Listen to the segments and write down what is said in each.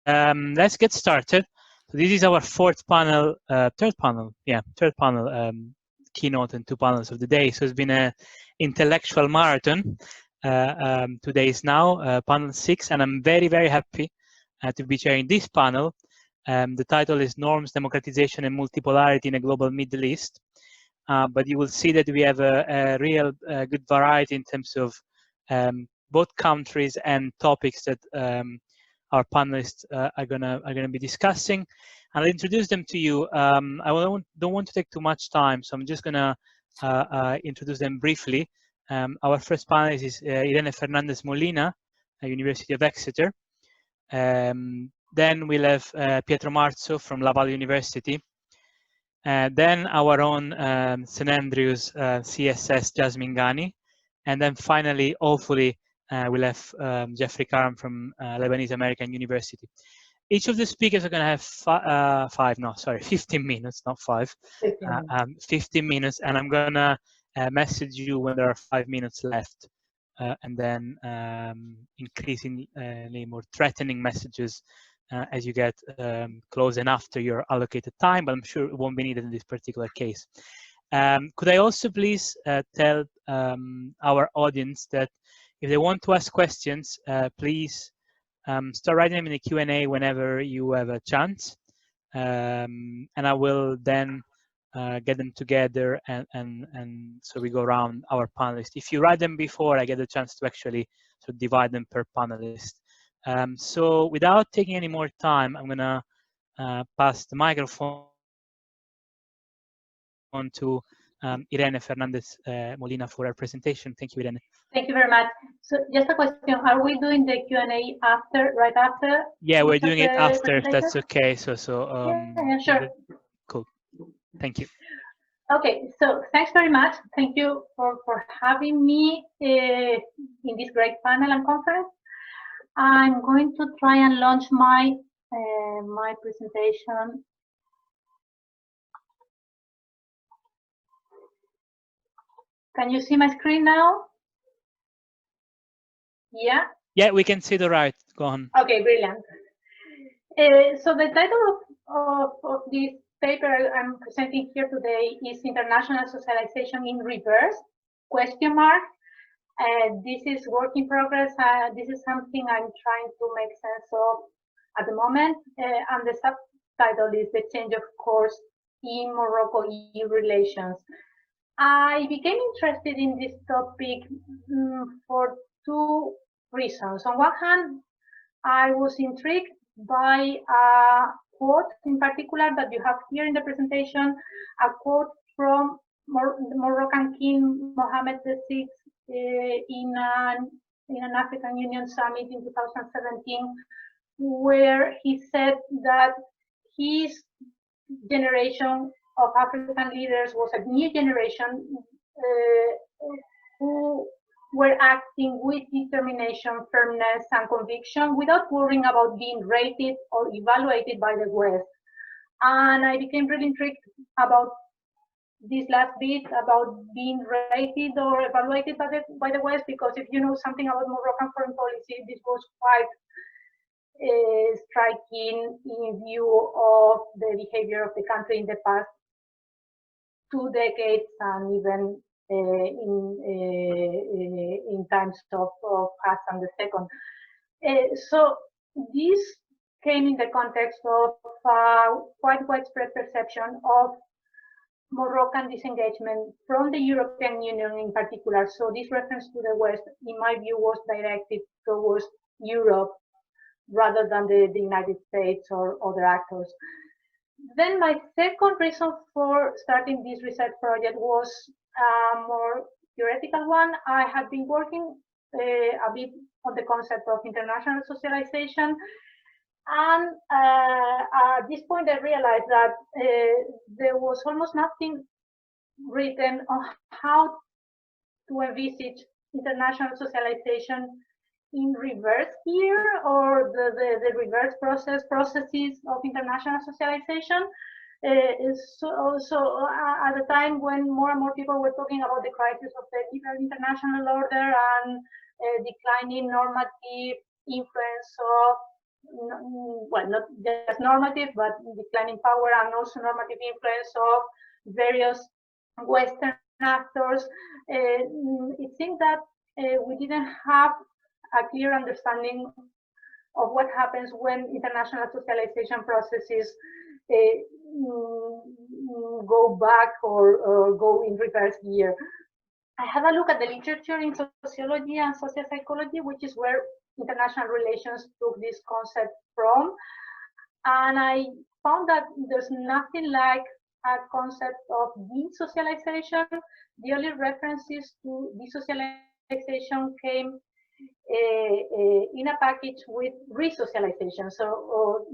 Let's get started. So this is our third panel, keynote and 2 panels of the day. So it's been an intellectual marathon. 2 days now, panel 6, and I'm very, very happy to be chairing this panel. The title is Norms, Democratization and Multipolarity in a Global Middle East. But you will see that we have a real good variety in terms of both countries and topics that our panelists are gonna be discussing. I'll introduce them to you. I don't want to take too much time, so I'm just gonna introduce them briefly. Our first panelist is Irene Fernández-Molina, University of Exeter. Then we'll have Pietro Marzo from Laval University. Then our own St. Andrews CSS Jasmine Gani. And then finally, hopefully, we'll have Jeffrey Karam from Lebanese American University. Each of the speakers are going to have 15 minutes, not 5. 15 minutes, and I'm going to message you when there are 5 minutes left, and then increasingly more threatening messages as you get close and after your allocated time, but I'm sure it won't be needed in this particular case. Could I also please tell our audience that if they want to ask questions, please start writing them in the Q&A whenever you have a chance, and I will then get them together and so we go around our panelists. If you write them before, I get a chance to actually sort of divide them per panelist. So without taking any more time, I'm gonna pass the microphone to Irene Fernández-Molina for her presentation. Thank you, Irene. Thank you very much. So just a question, are we doing the Q&A right after? Yeah, we're doing it after, if that's okay. So yeah, sure. Cool. Thank you. Okay, so thanks very much. Thank you for having me in this great panel and conference. I'm going to try and launch my my presentation. Can you see my screen now? Yeah? Yeah, we can see the right. Go on. Okay, brilliant. So the title of this paper I'm presenting here today is International Socialization in Reverse, ? This is work in progress. This is something I'm trying to make sense of at the moment. And the subtitle is The Change of Course in Morocco-EU Relations. I became interested in this topic for 2 reasons. On one hand, I was intrigued by a quote in particular that you have here in the presentation, a quote from the Moroccan King Mohammed VI in an African Union summit in 2017, where he said that his generation of African leaders was a new generation who were acting with determination, firmness, and conviction without worrying about being rated or evaluated by the West. And I became really intrigued about this last bit about being rated or evaluated by the West, because if you know something about Moroccan foreign policy, this was quite striking in view of the behavior of the country in the past 2 decades and even in times of Hassan II. So this came in the context of quite widespread perception of Moroccan disengagement from the European Union in particular. So this reference to the West, in my view, was directed towards Europe rather than the United States or other actors. Then my second reason for starting this research project was a more theoretical one. I had been working a bit on the concept of international socialization, and at this point I realized that there was almost nothing written on how to envisage international socialization in reverse here, or the reverse processes of international socialization. So at a time when more and more people were talking about the crisis of the liberal international order and declining normative influence of well, not just normative, but declining power and also normative influence of various Western actors. It seems that we didn't have a clear understanding of what happens when international socialization processes go back or go in reverse gear. I had a look at the literature in sociology and social psychology, which is where international relations took this concept from. And I found that there's nothing like a concept of desocialization. The only references to desocialization came in a package with resocialization, so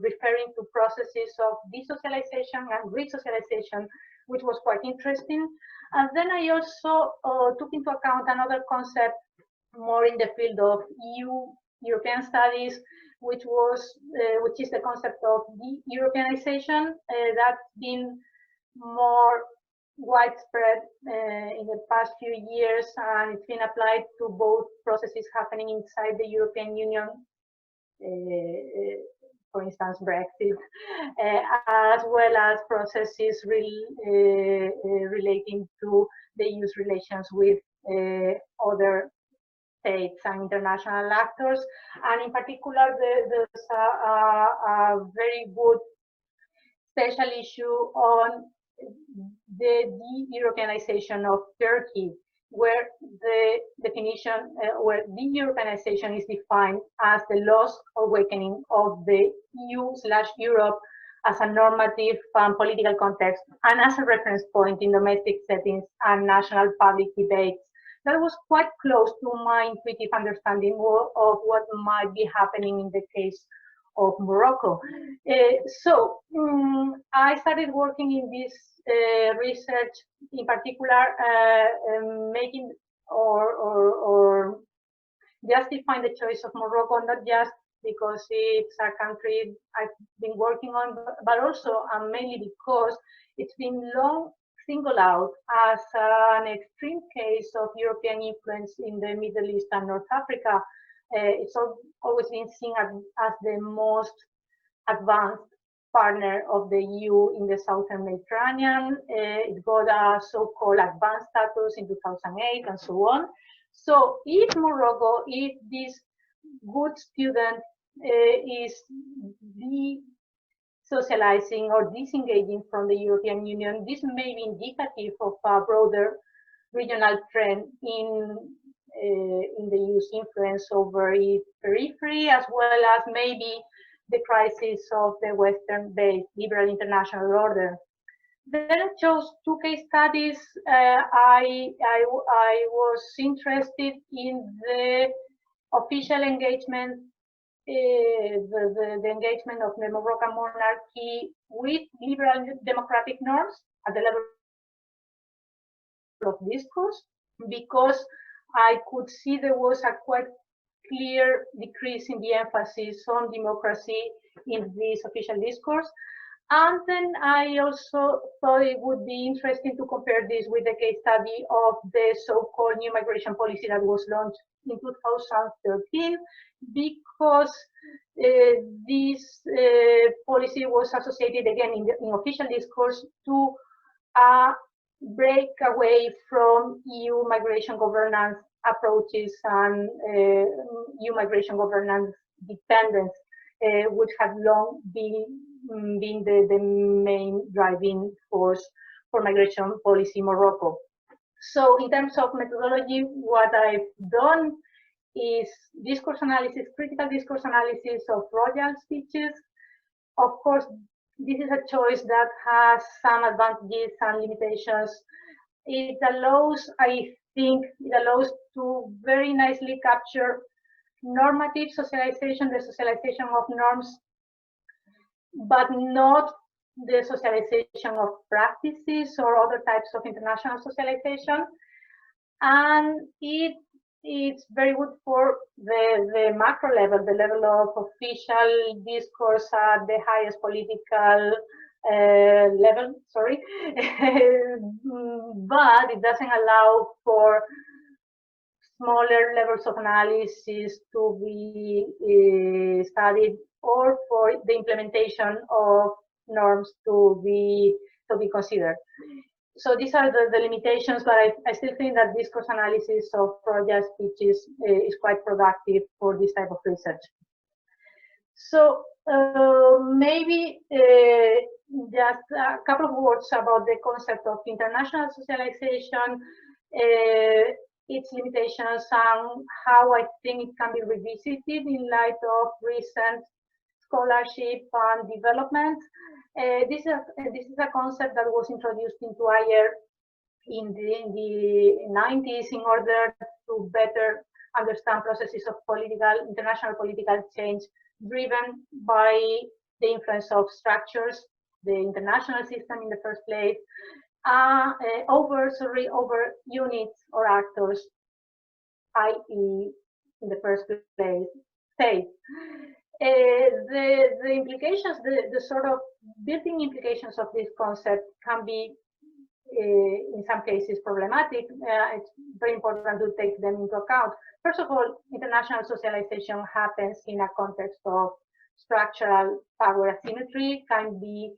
referring to processes of desocialization and resocialization, which was quite interesting. And then I also took into account another concept more in the field of European studies, which is the concept of de-Europeanization that's been more widespread in the past few years, and it's been applied to both processes happening inside the European Union, for instance, Brexit, as well as processes relating to the EU's relations with other states and international actors. And in particular, there's a very good special issue on the de-Europeanization of Turkey, where the definition, where de-Europeanization is defined as the loss or weakening of the EU/Europe as a normative political context and as a reference point in domestic settings and national public debates. That was quite close to my intuitive understanding of what might be happening in the case of Morocco. So I started working in this research, in particular, making or justifying the choice of Morocco, not just because it's a country I've been working on, but also and mainly because it's been long singled out as an extreme case of European influence in the Middle East and North Africa. It's always been seen as the most advanced partner of the EU in the Southern Mediterranean. It got a so-called advanced status in 2008 and so on. So if Morocco, if this good student is de-socializing or disengaging from the European Union, this may be indicative of a broader regional trend in the EU's influence over its periphery, as well as maybe the crisis of the Western-based liberal international order. Then I chose two case studies. I was interested in the official engagement, the engagement of the Moroccan monarchy with liberal democratic norms at the level of discourse, because I could see there was a quite clear decrease in the emphasis on democracy in this official discourse. And then I also thought it would be interesting to compare this with the case study of the so-called new migration policy that was launched in 2013, because this policy was associated again in official discourse to break away from EU migration governance approaches and EU migration governance dependence, which had long been the main driving force for migration policy in Morocco. So in terms of methodology, what I've done is discourse analysis, critical discourse analysis of royal speeches. Of course, this is a choice that has some advantages and limitations. It allows, I think, to very nicely capture normative socialization, the socialization of norms, but not the socialization of practices or other types of international socialization. And it's very good for the macro level, the level of official discourse at the highest political level, sorry. But it doesn't allow for smaller levels of analysis to be studied, or for the implementation of norms to be considered. So these are the limitations, but I still think that discourse analysis of project speeches is quite productive for this type of research. So maybe just a couple of words about the concept of international socialization, its limitations, and how I think it can be revisited in light of recent scholarship and development. This is a concept that was introduced into IR in the 90s in order to better understand processes of international political change driven by the influence of structures, the international system in the first place, over units or actors, i.e. in the first place, states. The implications, the sort of built-in implications of this concept can be, in some cases, problematic. It's very important to take them into account. First of all, international socialization happens in a context of structural power asymmetry, can be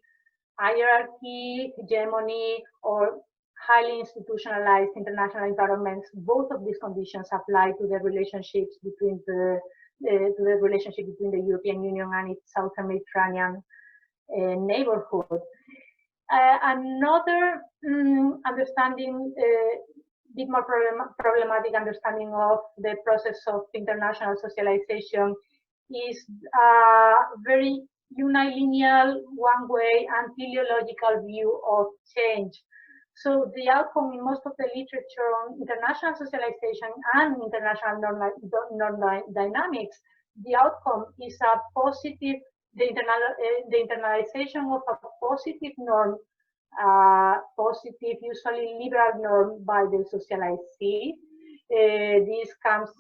hierarchy, hegemony, or highly institutionalized international environments. Both of these conditions apply to the relationships between the European Union and its southern Mediterranean neighborhood. Another understanding, bit more problematic understanding of the process of international socialization is a very unilinear, one-way, and teleological view of change. So the outcome in most of the literature on international socialization and international norm dynamics, the outcome is a positive, the internalization of a positive norm, positive, usually liberal norm by the socializee. This comes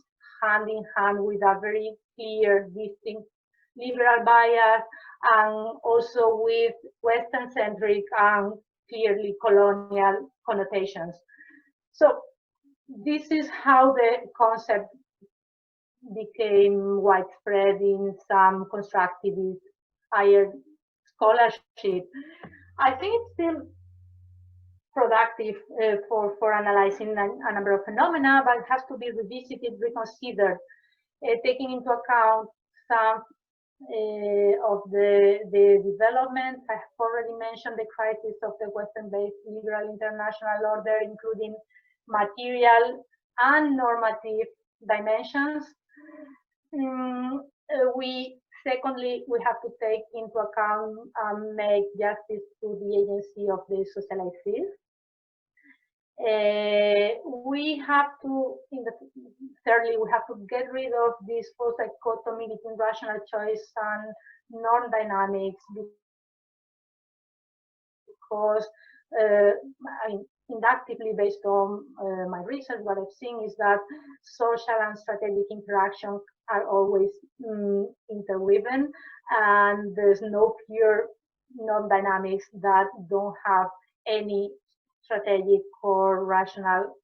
hand in hand with a very clear, distinct liberal bias, and also with Western-centric and clearly colonial connotations. So this is how the concept became widespread in some constructivist higher scholarship. I think it's still productive for analyzing a number of phenomena, but it has to be revisited, reconsidered, taking into account some of the development. I have already mentioned the crisis of the Western-based liberal international order, including material and normative dimensions. Secondly, we have to take into account and make justice to the agency of the socializees. Thirdly, we have to get rid of this false dichotomy between rational choice and norm dynamics, because inductively, based on my research, what I've seen is that social and strategic interactions are always interwoven, and there's no pure norm dynamics that don't have any strategic or rational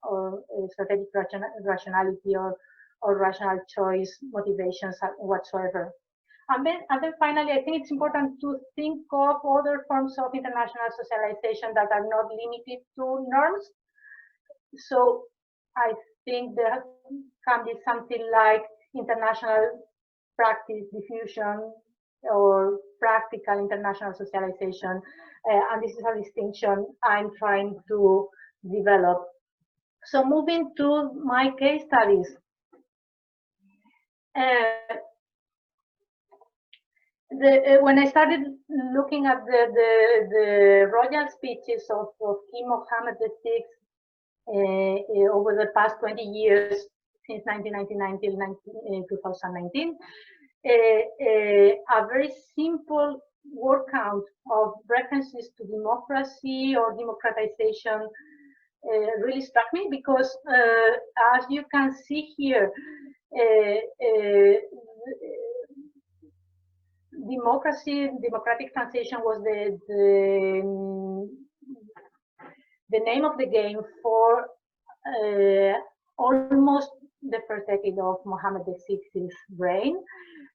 or strategic rationality or rational choice motivations whatsoever. And then finally, I think it's important to think of other forms of international socialization that are not limited to norms. So I think there can be something like international practice diffusion or practical international socialization. And this is a distinction I'm trying to develop. So moving to my case studies. When I started looking at the royal speeches of King Mohammed VI over the past 20 years, since 1999 till 2019, a very simple word count of references to democracy or democratization really struck me, because as you can see here, democratic transition was the name of the game for almost the first decade of Mohammed VI's reign.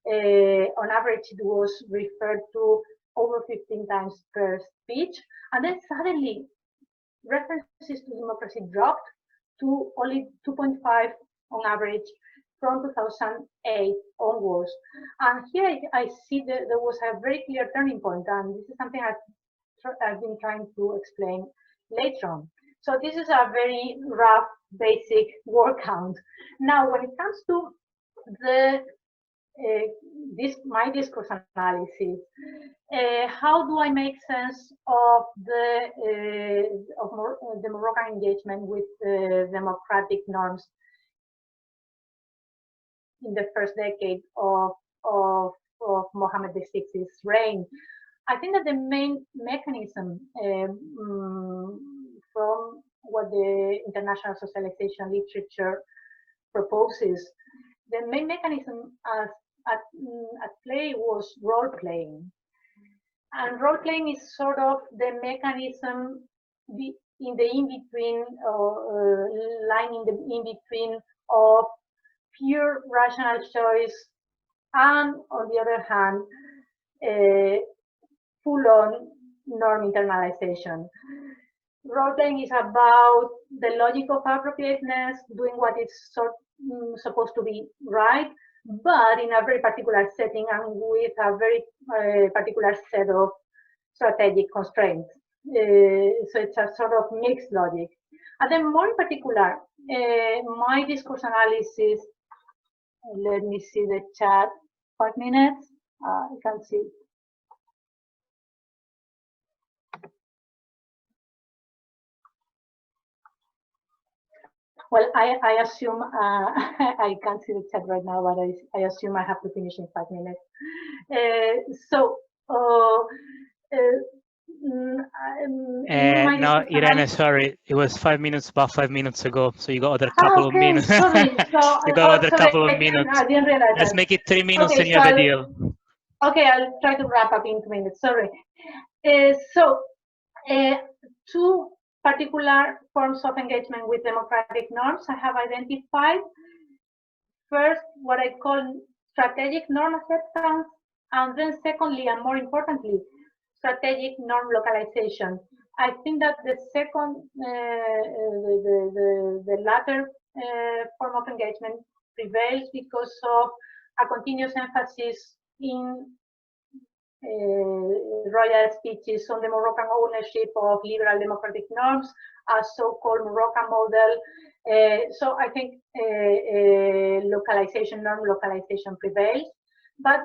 On average, it was referred to over 15 times per speech. And then suddenly, references to democracy dropped to only 2.5 on average from 2008 onwards. And here I see that there was a very clear turning point, and this is something I've been trying to explain later on. So this is a very rough, basic word count. Now, when it comes to the my discourse analysis, how do I make sense of the Moroccan engagement with democratic norms in the first decade of Mohammed VI's reign? I think that the main mechanism from what the international socialization literature proposes, the main mechanism at play was role-playing. And role-playing is sort of the mechanism in the in-between, line in the in-between of pure rational choice and, on the other hand, full-on norm internalization. Role-playing is about the logic of appropriateness, doing what is supposed to be right, but in a very particular setting and with a very particular set of strategic constraints. So it's a sort of mixed logic. And then more in particular, my discourse analysis, let me see the chat, 5 minutes, you can see. Well, I assume, I can't see the chat right now, but I assume I have to finish in 5 minutes. No, Irene, sorry, it was 5 minutes, about 5 minutes ago, so you got other couple of minutes. Sorry. So, you got other couple of minutes. I didn't realize Let's that. make it 3 minutes and you have a deal. Okay, I'll try to wrap up in 2 minutes, sorry. Two particular forms of engagement with democratic norms I have identified. First, what I call strategic norm acceptance, and then secondly, and more importantly, strategic norm localization. I think that the second, the latter form of engagement prevails because of a continuous emphasis in royal speeches on the Moroccan ownership of liberal democratic norms, a so-called Moroccan model. So I think norm localization prevails. But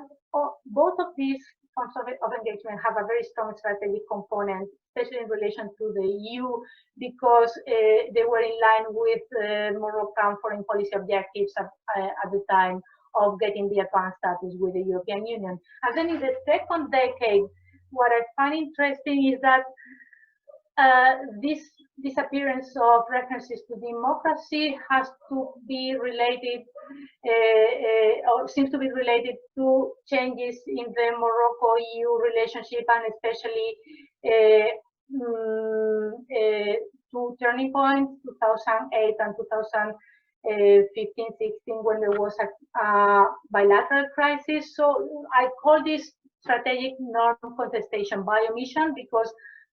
both of these forms of engagement have a very strong strategic component, especially in relation to the EU, because they were in line with Moroccan foreign policy objectives at the time of getting the advanced status with the European Union. And then in the second decade, what I find interesting is that this disappearance of references to democracy has to be related, or seems to be related to changes in the Morocco-EU relationship, and especially two turning points, 2008 and 2015-16, when there was a bilateral crisis. So I call this strategic norm contestation by omission, because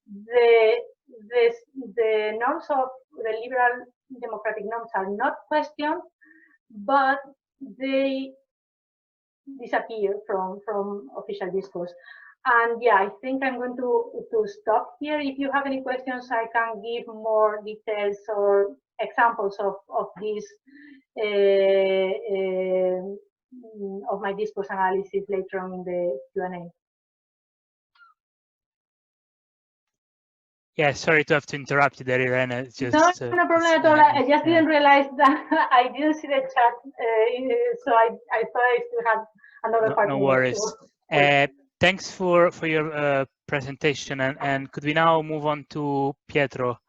the norms of the liberal democratic norms are not questioned, but they disappear from official discourse. And yeah, I think I'm going to stop here. If you have any questions, I can give more details or examples of this, of my discourse analysis later on in the Q&A. Yeah, sorry to have to interrupt you there, Irene. It's just, no problem at all. I just didn't realize that I didn't see the chat, so I thought I still had another part. No worries. Thanks for your presentation, and could we now move on to Pietro,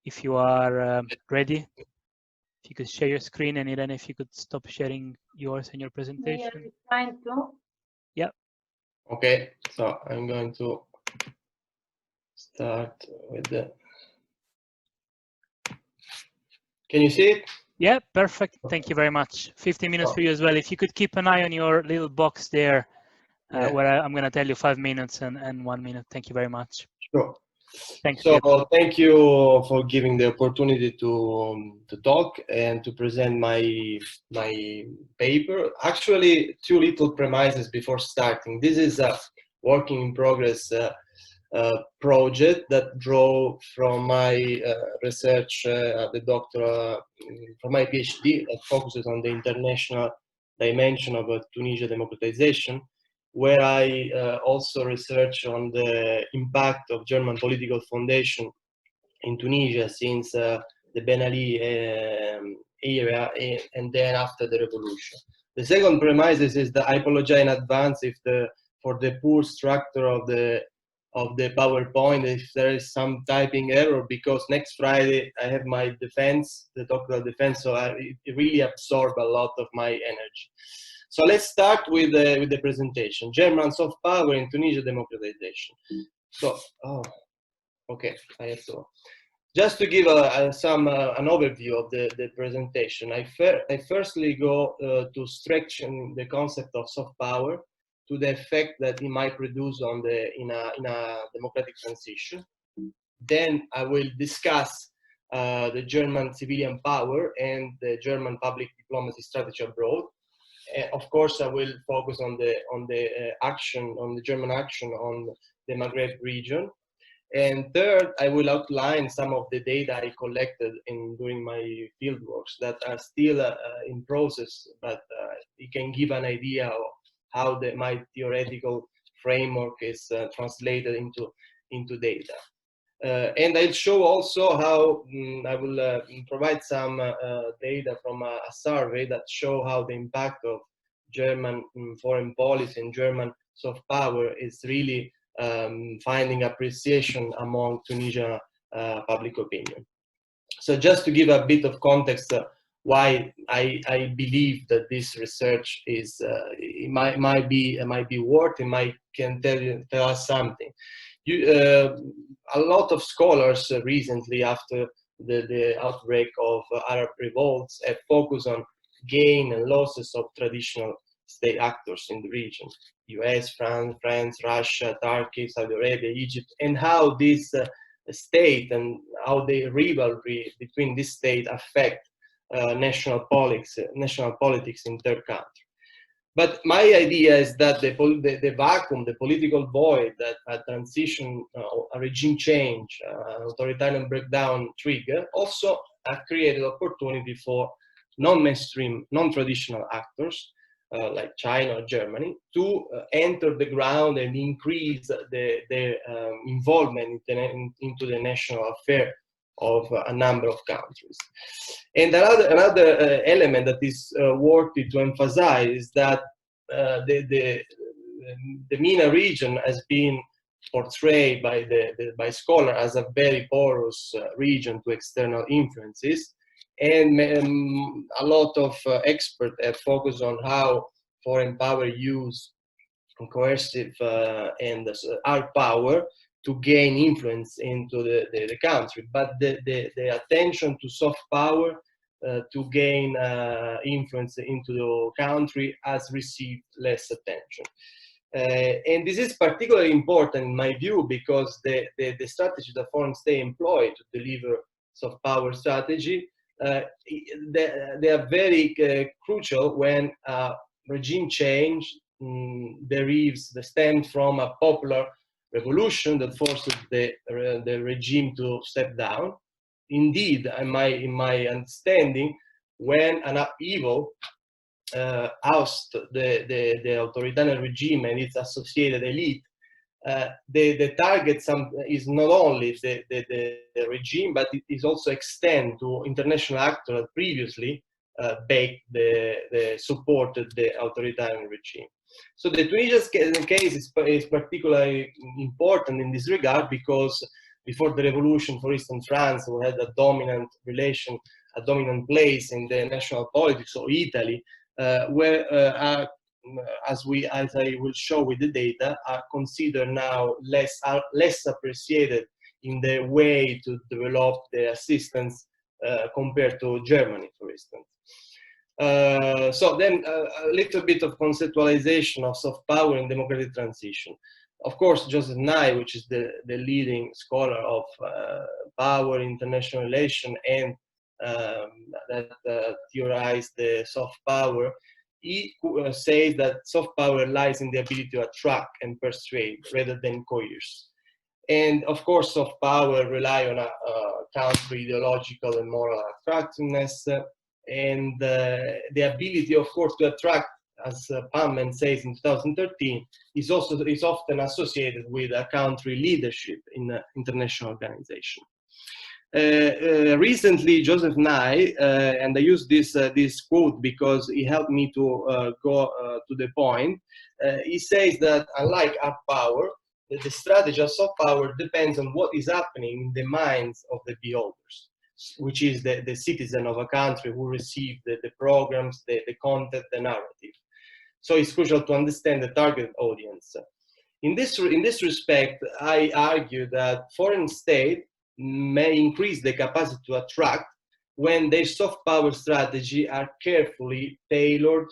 if you are ready? If you could share your screen, and Irene, if you could stop sharing yours and your presentation. Yeah, trying to. Yeah. Okay, so I'm going to start with the. Can you see it? Yeah, perfect. Thank you very much. 15 minutes for you as well. If you could keep an eye on your little box there, Yeah. where I'm going to tell you 5 minutes and 1 minute. Thank you very much. Sure. Thanks, So Pietro. thank you for giving the opportunity to talk and to present my paper. Actually, two little premises before starting. This is a working in progress project that drew from my research at the doctoral, from my PhD that focuses on the international dimension of Tunisia democratization, where I also research on the impact of German political foundation in Tunisia since the Ben Ali era and then after the revolution. The second premise is that I apologize in advance if for the poor structure of the PowerPoint, if there is some typing error, because next Friday I have my defense, the doctoral defense, so it really absorbs a lot of my energy. So let's start with the presentation. German soft power in Tunisia democratization. So, okay, I have to. Just to give an overview of the presentation, I firstly go to stretching the concept of soft power to the effect that it might produce on in a democratic transition. Then I will discuss the German civilian power and the German public diplomacy strategy abroad. Of course, I will focus on the German action on the Maghreb region. And third, I will outline some of the data I collected during my fieldworks that are still in process, but it can give an idea of how my theoretical framework is translated into data. And I'll show also how I will provide some data from a survey that show how the impact of German foreign policy and German soft power is really finding appreciation among Tunisian public opinion. So just to give a bit of context why I believe that this research is it might be worth, can tell us something. A lot of scholars recently, after the outbreak of Arab revolts, have focused on gain and losses of traditional state actors in the region. US, France, Russia, Turkey, Saudi Arabia, Egypt, and how this state and how the rivalry between this state affect national politics in third country. But my idea is that the vacuum, the political void that a transition, a regime change, authoritarian breakdown trigger also have created opportunity for non-mainstream, non-traditional actors like China or Germany to enter the ground and increase their involvement into the national affair of a number of countries. And another element that is worthy to emphasize is that the MENA region has been portrayed by scholars as a very porous region to external influences, and a lot of experts have focused on how foreign power use coercive and hard power to gain influence into the country, but the attention to soft power to gain influence into the country has received less attention. And this is particularly important in my view because the strategy that foreign states employ to deliver soft power strategy, they are very crucial when regime change stems from a popular revolution that forces the regime to step down. Indeed, in my understanding, when an upheaval ousts the authoritarian regime and its associated elite, the target is not only the regime, but it is also extend to international actors that previously supported the authoritarian regime. So the Tunisian case is particularly important in this regard because before the revolution, for instance, France, who had a dominant place in the national politics, or Italy, where as I will show with the data, are considered now less appreciated in the way to develop the assistance compared to Germany, for instance. So then a little bit of conceptualization of soft power and democratic transition. Of course, Joseph Nye, which is the leading scholar of power, international relation, and that theorized the soft power, he says that soft power lies in the ability to attract and persuade rather than coerce. And of course, soft power rely on a counter ideological and moral attractiveness, and the ability, of course, to attract, as Pamman says in 2013, is often associated with a country leadership in international organization. Recently, Joseph Nye, and I use this quote because he helped me to go to the point. He says that unlike hard power, the strategy of soft power depends on what is happening in the minds of the beholders, which is the citizen of a country who receive the programs, the content, the narrative. So it's crucial to understand the target audience. In this respect, I argue that foreign states may increase the capacity to attract when their soft power strategy are carefully tailored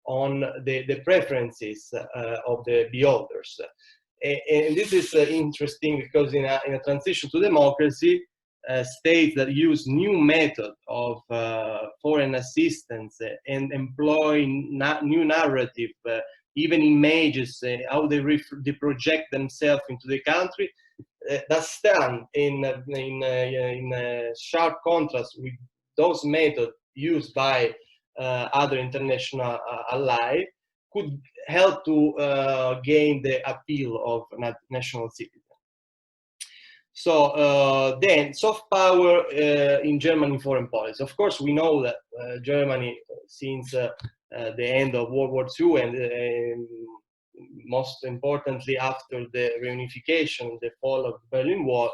on the preferences of the beholders. And this is interesting because in a transition to democracy, states that use new method of foreign assistance and employ new narrative, even images, how they project themselves into the country, that stand in sharp contrast with those methods used by other international allies, could help to gain the appeal of national citizens. So then, soft power in German foreign policy. Of course, we know that Germany, since the end of World War II and most importantly after the reunification, the fall of the Berlin Wall,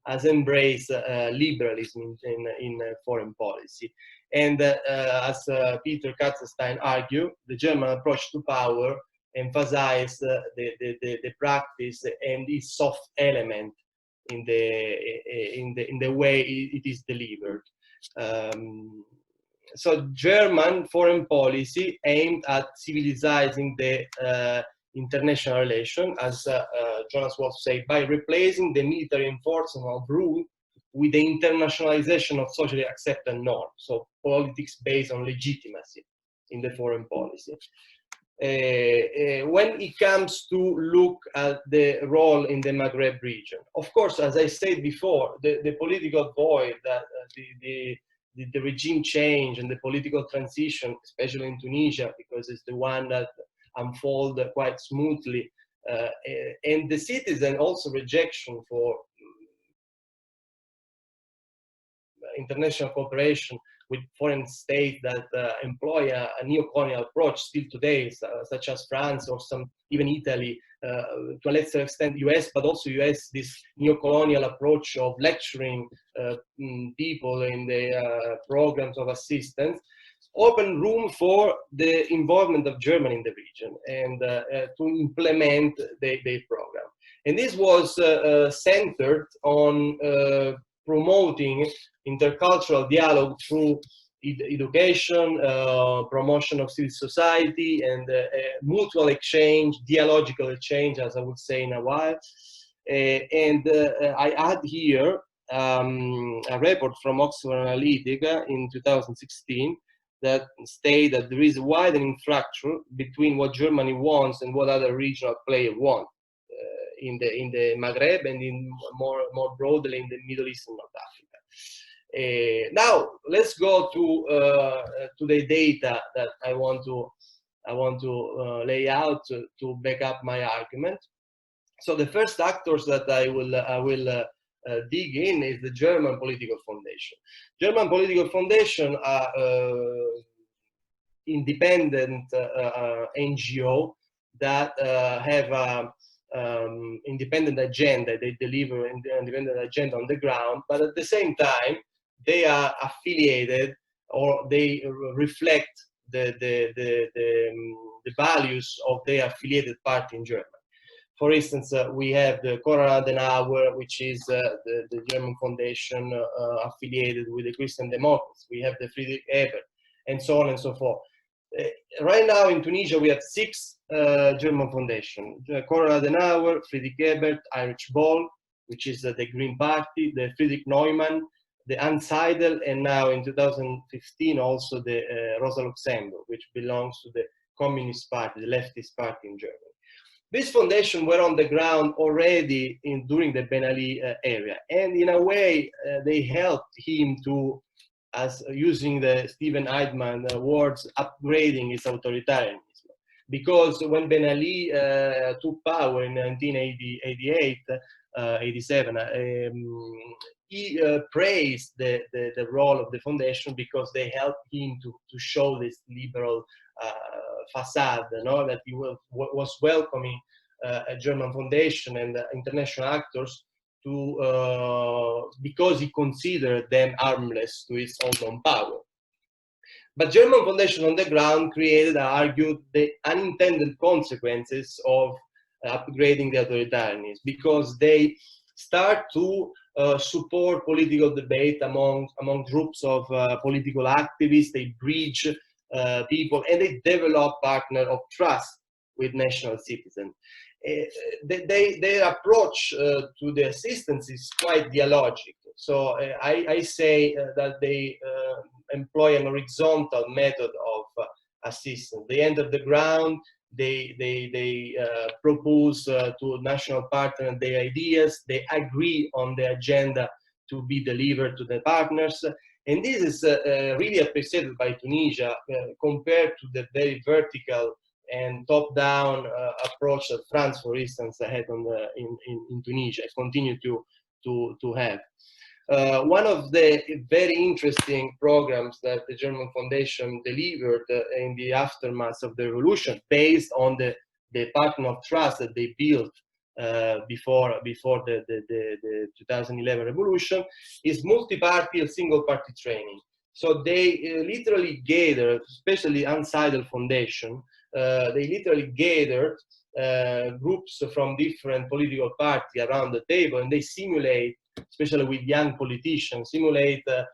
has embraced liberalism in foreign policy. And as Peter Katzenstein argued, the German approach to power emphasized the practice and the soft element in the way it is delivered. So German foreign policy aimed at civilizing the international relation, as Jonas Wolff said, by replacing the military enforcement of rule with the internationalization of socially accepted norms, so politics based on legitimacy in the foreign policy. When it comes to look at the role in the Maghreb region, of course, as I said before, the political void that the regime change and the political transition, especially in Tunisia, because it's the one that unfolded quite smoothly, and the citizen also rejection for international cooperation with foreign states that employ a neo-colonial approach still today, such as France or even Italy, to a lesser extent US, but also US, this neo-colonial approach of lecturing people in the programs of assistance, open room for the involvement of Germany in the region and to implement their program. And this was centered on promoting intercultural dialogue through education, promotion of civil society, and mutual exchange, dialogical exchange, as I would say in a while. I add here a report from Oxford Analytica in 2016 that state that there is a widening fracture between what Germany wants and what other regional players want in the Maghreb and in more broadly in the Middle East and North Africa. Now let's go to the data that I want to lay out to back up my argument. So the first actors that I will dig in is the German political foundation. German political foundation are independent NGO that have a independent agenda. They deliver an independent agenda on the ground, but at the same time they are affiliated, or they reflect the values of their affiliated party in Germany. For instance, we have the Konrad Adenauer, which is the German foundation affiliated with the Christian Democrats. We have the Friedrich Ebert, and so on and so forth. Right now in Tunisia, we have 6 German foundations: Konrad Adenauer, Friedrich Ebert, Heinrich Böll, which is the Green Party, the Friedrich Neumann, the Hans Seidel, and now in 2015 also the Rosa Luxemburg, which belongs to the Communist Party, the leftist party in Germany. These foundations were on the ground already during the Ben Ali era, and in a way they helped him to, as using the Stephen Heidman words, upgrading his authoritarianism. Because when Ben Ali took power in 1988, 87, he praised the role of the foundation because they helped him to show this liberal facade, that he was welcoming a German foundation and international actors to because he considered them harmless to his own power. But German foundations on the ground created, argued, the unintended consequences of upgrading the authoritarianism, because they start to support political debate among groups of political activists. They bridge people, and they develop partner of trust with national citizens. Their approach to the assistance is quite dialogical. So I say that they employ an horizontal method of assistance. They enter the ground. They propose to national partners their ideas. They agree on the agenda to be delivered to the partners. And this is really appreciated by Tunisia compared to the very vertical and top-down approach that France, for instance, had in Tunisia, continue to have. One of the very interesting programs that the German Foundation delivered in the aftermath of the revolution, based on the pattern of trust that they built before the 2011 revolution, is multi-party or single-party training. So they literally gathered, especially Hans Seidel Foundation, they literally gathered groups from different political parties around the table, and they simulate, especially with young politicians, simulate a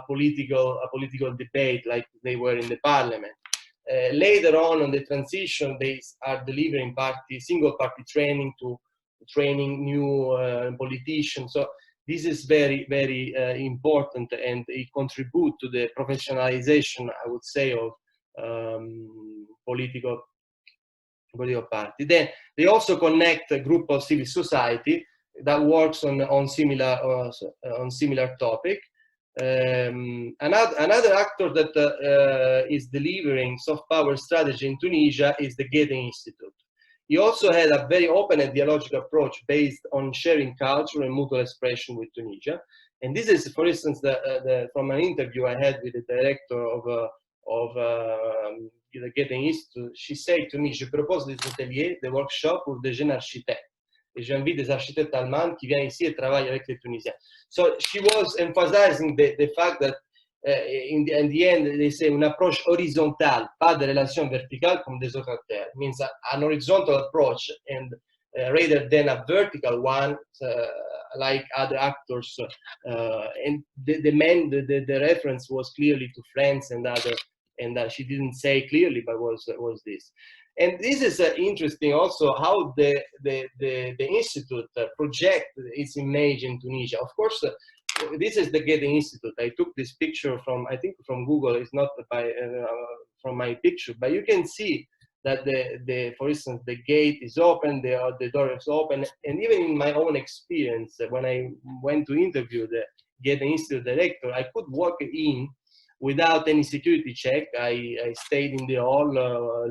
political debate like they were in the parliament. Later on the transition, they are delivering single party training to training new politicians. So this is very, very important, and it contributes to the professionalization, I would say, of political party. Then they also connect a group of civil society that works on similar topic. Another actor that is delivering soft power strategy in Tunisia is the Goethe Institute. He also had a very open and dialogical approach based on sharing culture and mutual expression with Tunisia. And this is, for instance, from an interview I had with the director of the Goethe Institute. She said to me, "Je propose des ateliers, des workshops pour des jeunes architectes. Et j'invite des architectes allemands qui viennent ici et travaillent avec les Tunisiens." So she was emphasizing the fact that in the end, they say une approche horizontale, pas de relation verticale comme des autres acteurs. Means an horizontal approach, and rather than a vertical one, like other actors. And the reference was clearly to France and other, and she didn't say clearly, but was this. And this is interesting also how the institute project its image in Tunisia. Of course, this is the Goethe Institute. I took this picture from, I think, from Google. It's not from my picture, but you can see that for instance, the gate is open, the door is open, and even in my own experience, when I went to interview the Goethe Institute director, I could walk in without any security check. I stayed in the hall,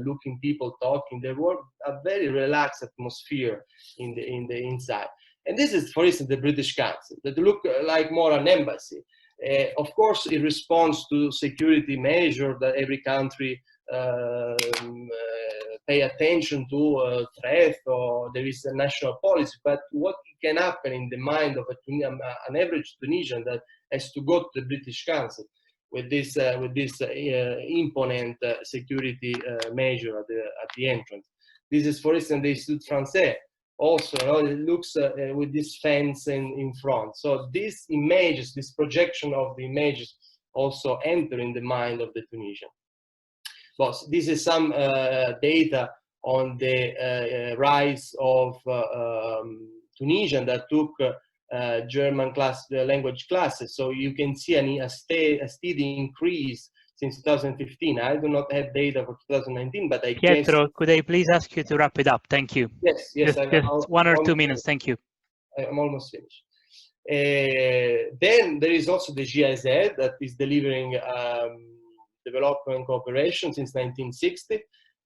looking people talking. There was a very relaxed atmosphere in the inside. And this is, for instance, the British Council, that look like more an embassy. Of course, it responds to security measures that every country pay attention to threat, or there is a national policy. But what can happen in the mind of an average Tunisian that has to go to the British Council with this imponent security measure at the entrance? This is, for instance, the Institut Français. Also, it looks with this fence in front. So these images, this projection of the images also enter in the mind of the Tunisian. But this is some data on the rise of Tunisian that took German language classes. So you can see a steady increase since 2015. I do not have data for 2019, but I Pietro, guess... could I please ask you to wrap it up? Thank you. Yes, yes. Just 1 or 2 minutes. Thank you. I'm almost finished. Then there is also the GIZ that is delivering development cooperation since 1960,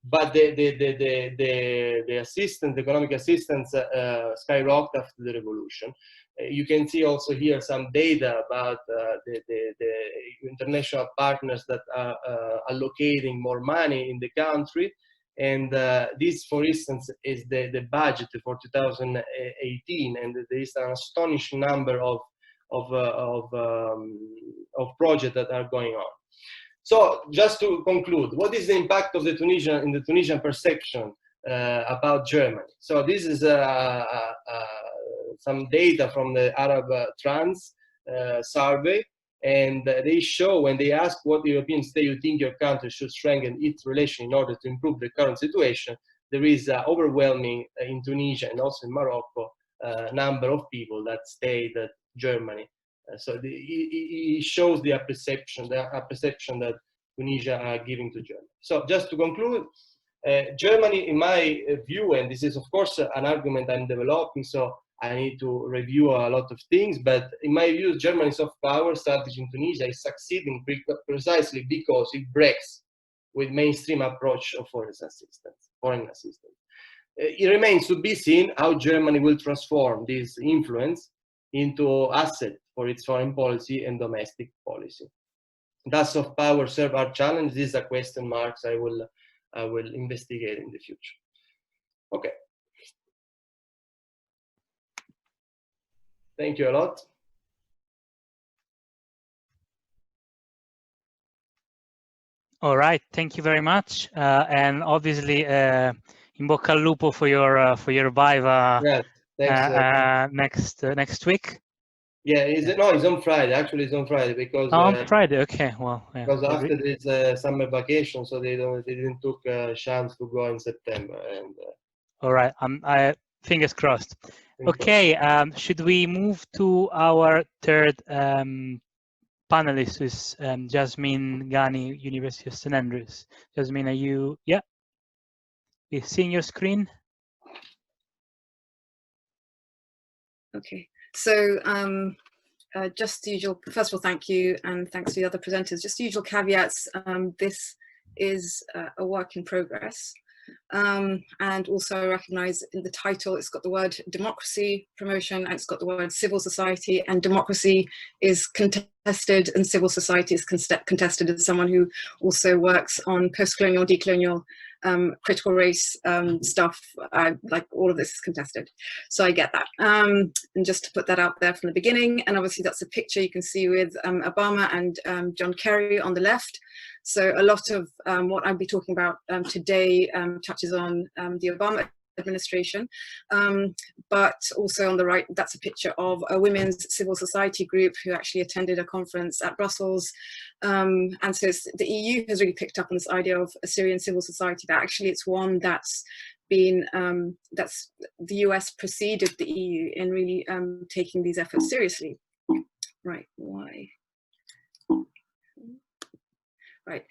but the assistance, the economic assistance, skyrocketed after the revolution. You can see also here some data about the international partners that are allocating more money in the country. And this, for instance, is the budget for 2018, and there is an astonishing number of projects that are going on. So, just to conclude, what is the impact of the Tunisian perception about Germany? So, this is some data from the Arab Trans survey. And they show, when they ask what European state you think your country should strengthen its relation in order to improve the current situation, there is overwhelming in Tunisia and also in Morocco number of people that stay at Germany. So it shows the perception that Tunisia are giving to Germany. So just to conclude, Germany, in my view, and this is of course an argument I'm developing, so I need to review a lot of things, but in my view, Germany's soft power strategy in Tunisia is succeeding precisely because it breaks with mainstream approach of foreign assistance. It remains to be seen how Germany will transform this influence into asset for its foreign policy and domestic policy. Does soft power serve our challenge? These are question marks I will investigate in the future. Okay. Thank you a lot. All right, thank you very much, and obviously, in bocca al lupo for your Viva. Yeah, thanks. Next week. Yeah, it's on Friday. Actually, it's on Friday because on Friday. Okay, well, yeah. Because after this summer vacation, so they didn't took a chance to go in September. And all right, I fingers crossed. Okay, should we move to our third panelist, who is Jasmine Gani, University of St. Andrews. Jasmine, are you? Yeah. You seeing your screen? Okay, so just the usual. First of all, thank you, and thanks to the other presenters. Just the usual caveats. This is a work in progress. And also recognize in the title it's got the word democracy promotion and it's got the word civil society, and democracy is contested and civil society is contested as someone who also works on post-colonial, decolonial, critical race stuff. Like all of this is contested, so I get that, and just to put that out there from the beginning. And obviously that's a picture you can see with Obama and John Kerry on the left. So a lot of what I'll be talking about today touches on the Obama administration, but also on the right, that's a picture of a women's civil society group who actually attended a conference at Brussels. And so the EU has really picked up on this idea of a Syrian civil society, that actually it's one that's been, that's the US preceded the EU in really taking these efforts seriously. Right, why? Right.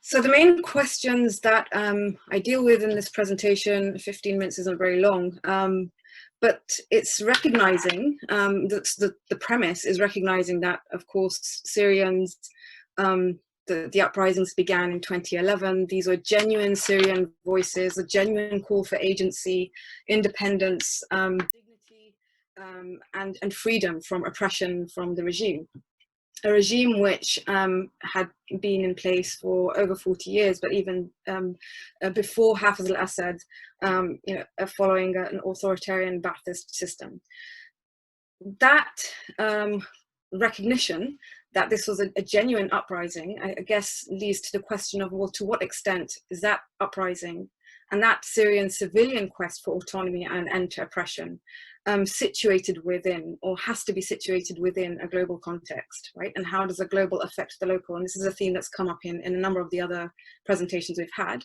So the main questions that I deal with in this presentation, 15 minutes isn't very long, but it's recognizing that the premise is recognizing that, of course, Syrians, the uprisings began in 2011. These were genuine Syrian voices, a genuine call for agency, independence, dignity, and freedom from oppression from the regime. A regime which had been in place for over 40 years, but even before Hafez al-Assad, following an authoritarian Ba'athist system. That recognition that this was a genuine uprising, I guess, leads to the question of, well, to what extent is that uprising and that Syrian civilian quest for autonomy and end to oppression, situated within, or has to be situated within, a global context, right? And how does a global affect the local? And this is a theme that's come up in a number of the other presentations we've had.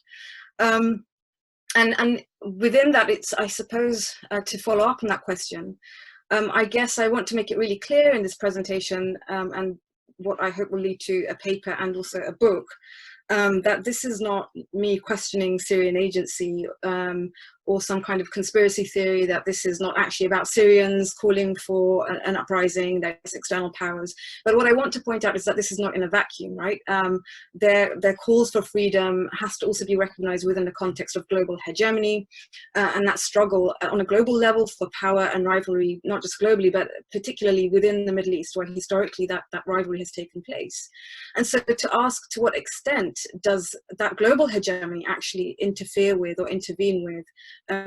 And within that, it's, I suppose, to follow up on that question, I guess I want to make it really clear in this presentation, and what I hope will lead to a paper and also a book, that this is not me questioning Syrian agency, or some kind of conspiracy theory that this is not actually about Syrians calling for an uprising, there's external powers. But what I want to point out is that this is not in a vacuum, right? Their calls for freedom has to also be recognized within the context of global hegemony, and that struggle on a global level for power and rivalry, not just globally, but particularly within the Middle East, where historically that rivalry has taken place. And so to ask, to what extent does that global hegemony actually interfere with or intervene with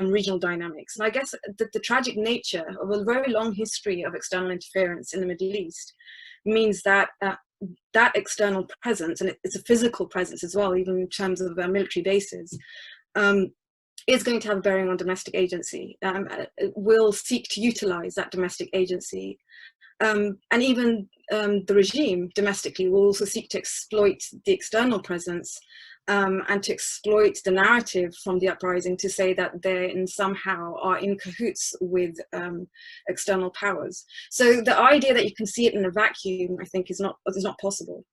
regional dynamics? And I guess the tragic nature of a very long history of external interference in the Middle East means that that external presence, and it's a physical presence as well, even in terms of military bases, is going to have a bearing on domestic agency. It will seek to utilize that domestic agency. And even the regime domestically will also seek to exploit the external presence, and to exploit the narrative from the uprising to say that they somehow are in cahoots with external powers. So the idea that you can see it in a vacuum, I think, is not possible.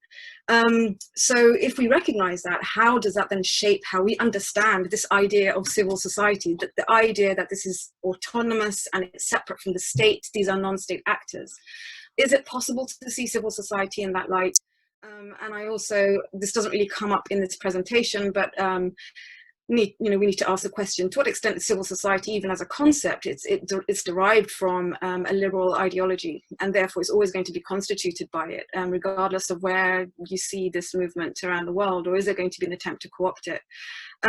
So if we recognize that, how does that then shape how we understand this idea of civil society, that the idea that this is autonomous and it's separate from the state, these are non-state actors? Is it possible to see civil society in that light? And I also, this doesn't really come up in this presentation, but we need to ask the question, to what extent is civil society, even as a concept, it's derived from a liberal ideology, and therefore it's always going to be constituted by it, regardless of where you see this movement around the world, or is there going to be an attempt to co-opt it?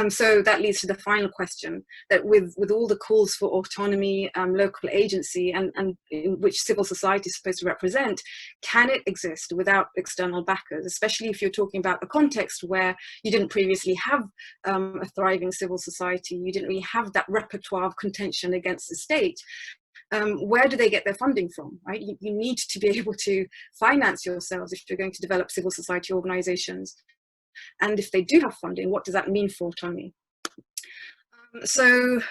So that leads to the final question, that with all the calls for autonomy, local agency, and in which civil society is supposed to represent, can it exist without external backers, especially if you're talking about a context where you didn't previously have a thriving civil society, you didn't really have that repertoire of contention against the state? Where do they get their funding from, right? You need to be able to finance yourselves if you're going to develop civil society organizations. And if they do have funding, what does that mean for autonomy? So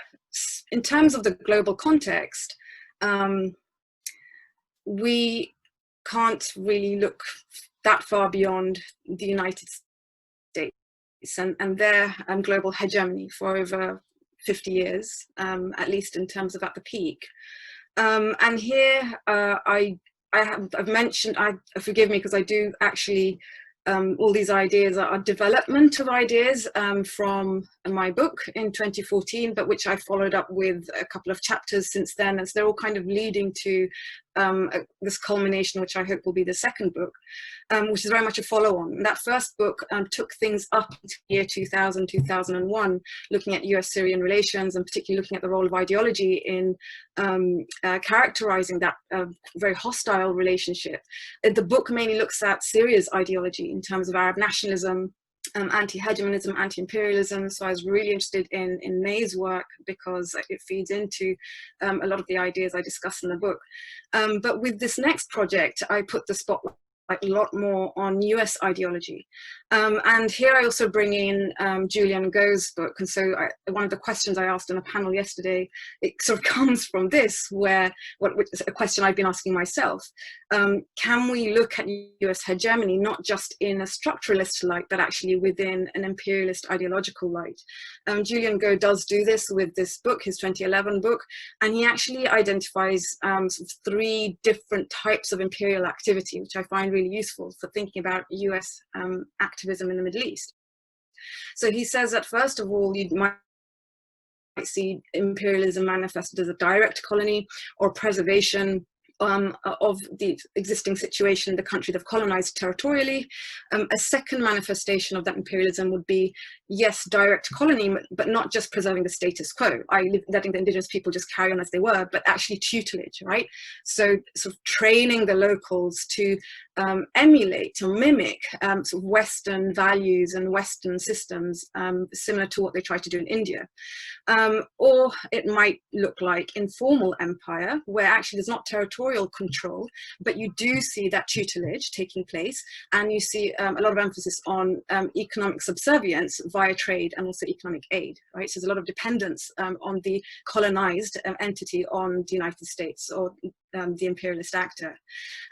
in terms of the global context, we can't really look that far beyond the United States and their global hegemony for over 50 years, at least in terms of at the peak. And here I've mentioned, forgive me because I do actually, all these ideas are development of ideas from my book in 2014, but which I followed up with a couple of chapters since then, as they're all kind of leading to this culmination, which I hope will be the second book, which is very much a follow-on. That first book took things up into the year 2000, 2001, looking at US-Syrian relations, and particularly looking at the role of ideology in characterizing that very hostile relationship. The book mainly looks at Syria's ideology in terms of Arab nationalism, anti-hegemonism, anti-imperialism. So I was really interested in May's work because it feeds into a lot of the ideas I discuss in the book. But with this next project, I put the spotlight a lot more on US ideology. And here I also bring in Julian Go's book. And so one of the questions I asked in a panel yesterday, it sort of comes from this, which is a question I've been asking myself. Can we look at US hegemony not just in a structuralist light, but actually within an imperialist ideological light? Julian Go does do this with this book, his 2011 book, and he actually identifies three different types of imperial activity, which I find really useful for thinking about US activism in the Middle East. So he says that first of all, you might see imperialism manifested as a direct colony or preservation of the existing situation in the country they've colonized territorially. A second manifestation of that imperialism would be, yes, direct colony, but not just preserving the status quo, i.e. letting the indigenous people just carry on as they were, but actually tutelage, right? So sort of training the locals to emulate or mimic sort of Western values and Western systems, similar to what they try to do in India. Or it might look like informal empire, where actually there's not territorial control, but you do see that tutelage taking place, and you see a lot of emphasis on economic subservience via trade and also economic aid, right? So there's a lot of dependence on the colonized entity on the United States, or the imperialist actor.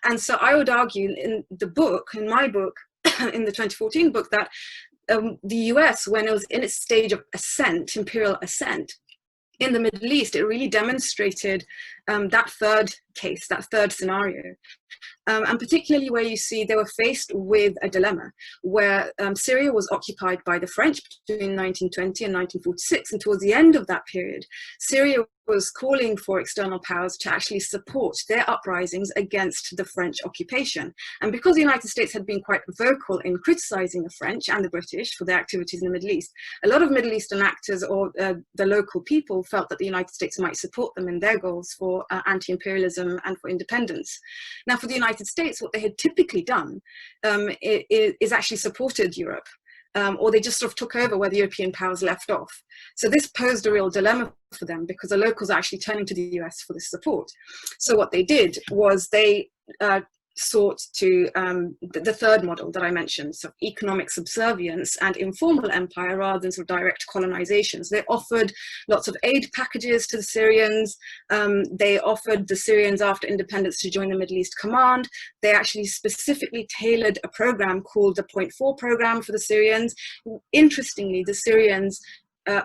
And so I would argue in the book, in my book, in the 2014 book, that the US, when it was in its stage of ascent, imperial ascent, in the Middle East, it really demonstrated that third case, that third scenario. And particularly where you see they were faced with a dilemma, where Syria was occupied by the French between 1920 and 1946. And towards the end of that period, Syria was calling for external powers to actually support their uprisings against the French occupation. And because the United States had been quite vocal in criticizing the French and the British for their activities in the Middle East, a lot of Middle Eastern actors or the local people felt that the United States might support them in their goals for anti-imperialism and for independence. Now, for the United States, what they had typically done is actually supported Europe. Or they just sort of took over where the European powers left off. So this posed a real dilemma for them, because the locals are actually turning to the US for this support. So what they did was they sought to the third model that I mentioned, so economic subservience and informal empire rather than sort of direct colonization. So they offered lots of aid packages to the Syrians. They offered the Syrians after independence to join the Middle East Command. They actually specifically tailored a program called the Point 4 program for the Syrians. Interestingly, the Syrians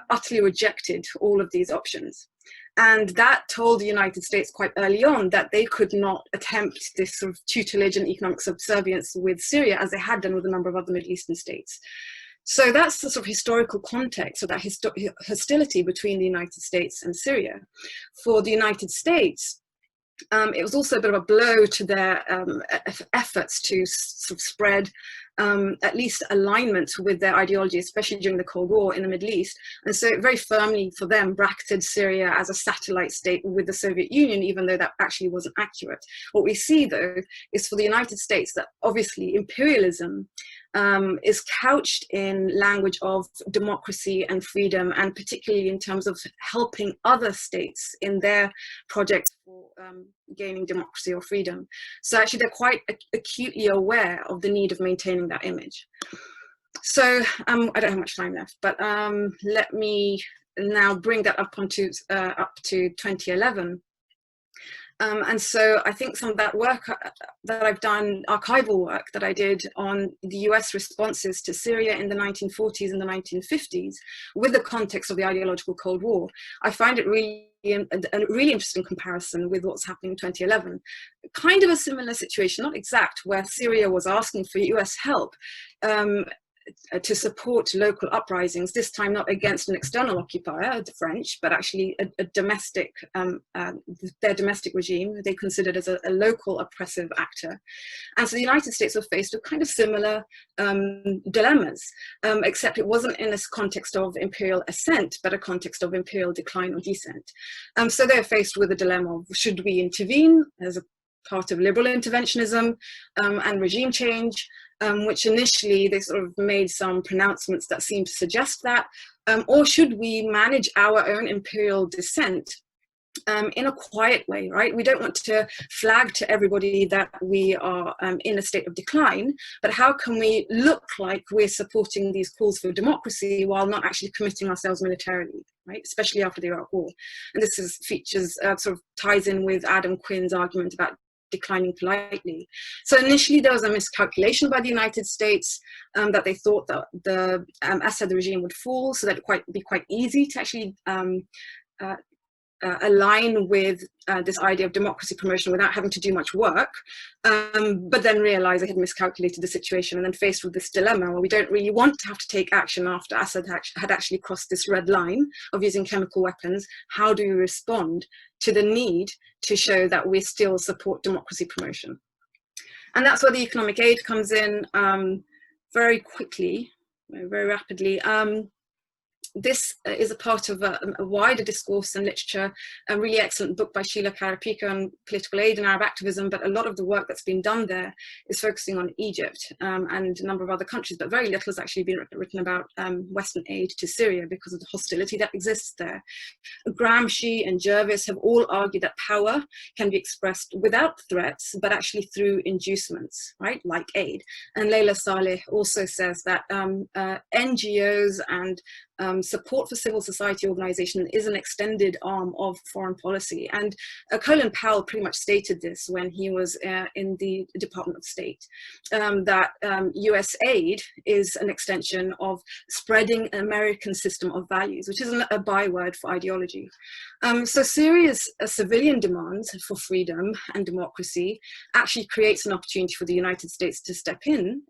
utterly rejected all of these options. And that told the United States quite early on that they could not attempt this sort of tutelage and economic subservience with Syria as they had done with a number of other Middle Eastern states. So that's the sort of historical context, or that hostility between the United States and Syria. For the United States, it was also a bit of a blow to their efforts to sort of spread at least alignment with their ideology, especially during the Cold War in the Middle East. And so it very firmly for them bracketed Syria as a satellite state with the Soviet Union, even though that actually wasn't accurate. What we see, though, is for the United States that obviously imperialism is couched in language of democracy and freedom, and particularly in terms of helping other states in their project for gaining democracy or freedom. So actually they're quite acutely aware of the need of maintaining that image. So I don't have much time left, but let me now bring that up to 2011. And so I think some of that work that I've done, archival work that I did on the US responses to Syria in the 1940s and the 1950s, with the context of the ideological Cold War, I find it really a really interesting comparison with what's happening in 2011. Kind of a similar situation, not exact, where Syria was asking for US help to support local uprisings, this time not against an external occupier, the French, but actually a domestic, their domestic regime they considered as a local oppressive actor. And so the United States were faced with kind of similar dilemmas, except it wasn't in this context of imperial ascent, but a context of imperial decline or descent. So they're faced with a dilemma of, should we intervene as a part of liberal interventionism and regime change, which initially they sort of made some pronouncements that seemed to suggest that, or should we manage our own imperial descent in a quiet way, right? We don't want to flag to everybody that we are in a state of decline, but how can we look like we're supporting these calls for democracy while not actually committing ourselves militarily, right? Especially after the Iraq War. And this features, sort of ties in with Adam Quinn's argument about declining politely. So initially there was a miscalculation by the United States that they thought that the Assad regime would fall, so that it would be quite easy to actually align with this idea of democracy promotion without having to do much work, but then realized they had miscalculated the situation and then faced with this dilemma where we don't really want to have to take action after Assad had actually crossed this red line of using chemical weapons. How do we respond to the need to show that we still support democracy promotion? And that's where the economic aid comes in very quickly, very rapidly. this is a part of a wider discourse and literature, a really excellent book by Sheila Karapika on political aid and Arab activism, but a lot of the work that's been done there is focusing on Egypt and a number of other countries, but very little has actually been written about Western aid to Syria because of the hostility that exists there. Gramsci and Jervis have all argued that power can be expressed without threats, but actually through inducements, right, like aid. And Leila Saleh also says that NGOs and support for civil society organization is an extended arm of foreign policy. And Colin Powell pretty much stated this when he was in the Department of State, that US aid is an extension of spreading an American system of values, which is a byword for ideology. So Syria's civilian demands for freedom and democracy actually creates an opportunity for the United States to step in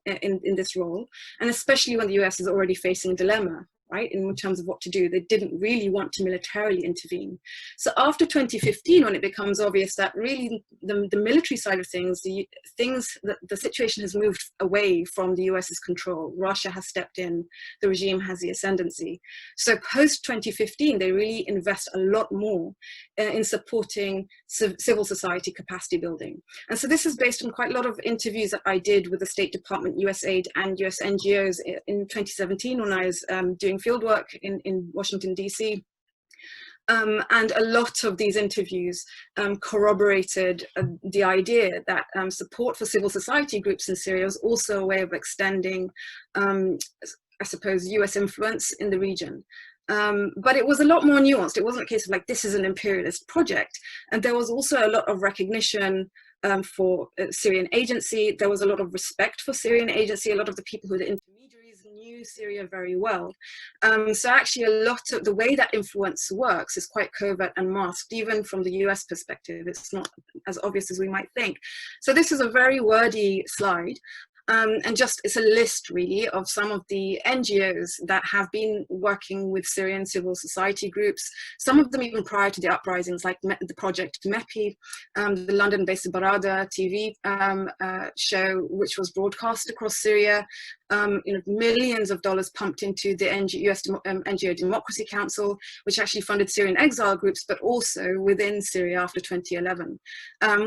this role, and especially when the US is already facing a dilemma, right, in terms of what to do. They didn't really want to militarily intervene. So after 2015, when it becomes obvious that really the military side of things, the situation has moved away from the US's control. Russia has stepped in, the regime has the ascendancy. So post 2015, they really invest a lot more in supporting civil society capacity building. And so this is based on quite a lot of interviews that I did with the State Department, USAID and US NGOs in 2017 when I was doing fieldwork in Washington, DC. And a lot of these interviews corroborated the idea that support for civil society groups in Syria was also a way of extending, I suppose, US influence in the region. But it was a lot more nuanced. It wasn't a case of like, this is an imperialist project. And there was also a lot of recognition for Syrian agency. There was a lot of respect for Syrian agency. A lot of the people who were the intermediaries knew Syria very well. So actually a lot of the way that influence works is quite covert and masked, even from the US perspective. It's not as obvious as we might think. So this is a very wordy slide. And just it's a list really of some of the NGOs that have been working with Syrian civil society groups, some of them even prior to the uprisings, like the project MEPI, the London-based Barada TV show, which was broadcast across Syria. Millions of dollars pumped into the US NGO Democracy Council, which actually funded Syrian exile groups, but also within Syria after 2011.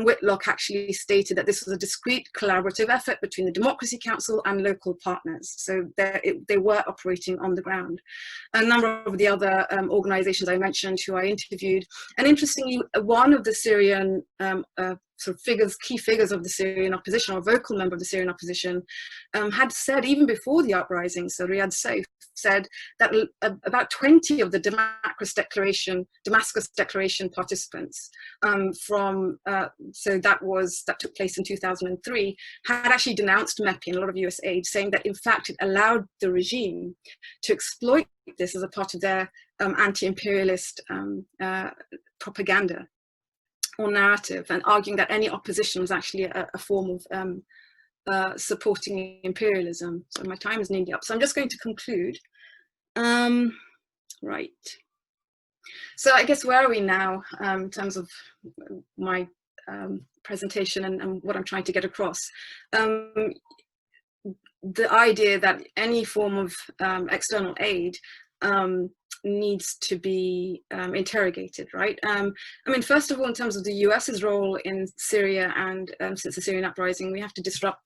Whitlock actually stated that this was a discrete collaborative effort between the Democracy Council and local partners. So they were operating on the ground. A number of the other organizations I mentioned who I interviewed, and interestingly, one of the Syrian sort of key figures of the Syrian opposition, or vocal member of the Syrian opposition, had said even before the uprising, so Riyad Saif said that about 20 of the Damascus Declaration participants so that took place in 2003, had actually denounced MEPI and a lot of US aid, saying that in fact it allowed the regime to exploit this as a part of their anti-imperialist propaganda or narrative, and arguing that any opposition was actually a form of supporting imperialism. So my time is nearly up, so I'm just going to conclude. Right. So I guess where are we now in terms of my presentation and what I'm trying to get across? The idea that any form of external aid needs to be interrogated, right? I mean, first of all, in terms of the US's role in Syria and since the Syrian uprising, we have to disrupt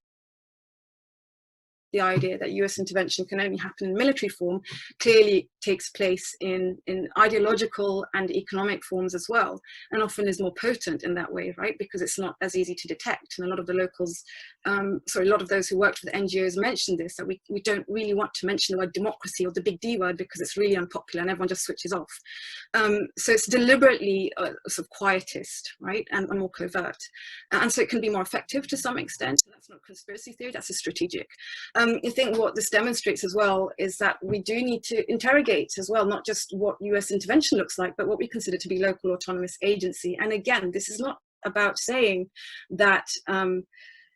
the idea that US intervention can only happen in military form clearly takes place in ideological and economic forms as well, and often is more potent in that way, right? Because it's not as easy to detect. And a lot of the locals, a lot of those who worked with NGOs mentioned this, that we don't really want to mention the word democracy or the big D word because it's really unpopular and everyone just switches off. So it's deliberately sort of quietist, right? And more covert. And so it can be more effective to some extent. And that's not conspiracy theory, that's a strategic. I think what this demonstrates as well is that we do need to interrogate as well, not just what US intervention looks like, but what we consider to be local autonomous agency. And again, this is not about saying that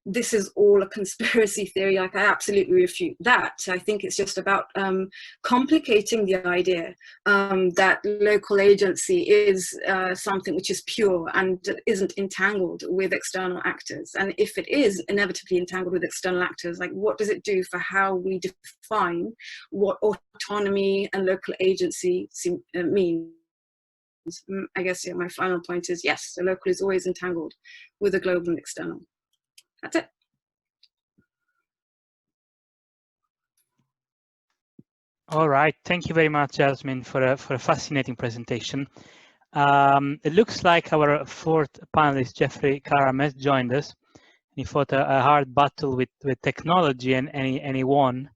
this is all a conspiracy theory. Like, I absolutely refute that. I think it's just about complicating the idea that local agency is something which is pure and isn't entangled with external actors. And if it is inevitably entangled with external actors, like, what does it do for how we define what autonomy and local agency means? I guess, yeah, my final point is, yes, the local is always entangled with the global and external. That's it. All right, thank you very much, Jasmine, for a fascinating presentation. It looks like our fourth panelist, Jeffrey Karam, has joined us. He fought a hard battle with technology, and he won.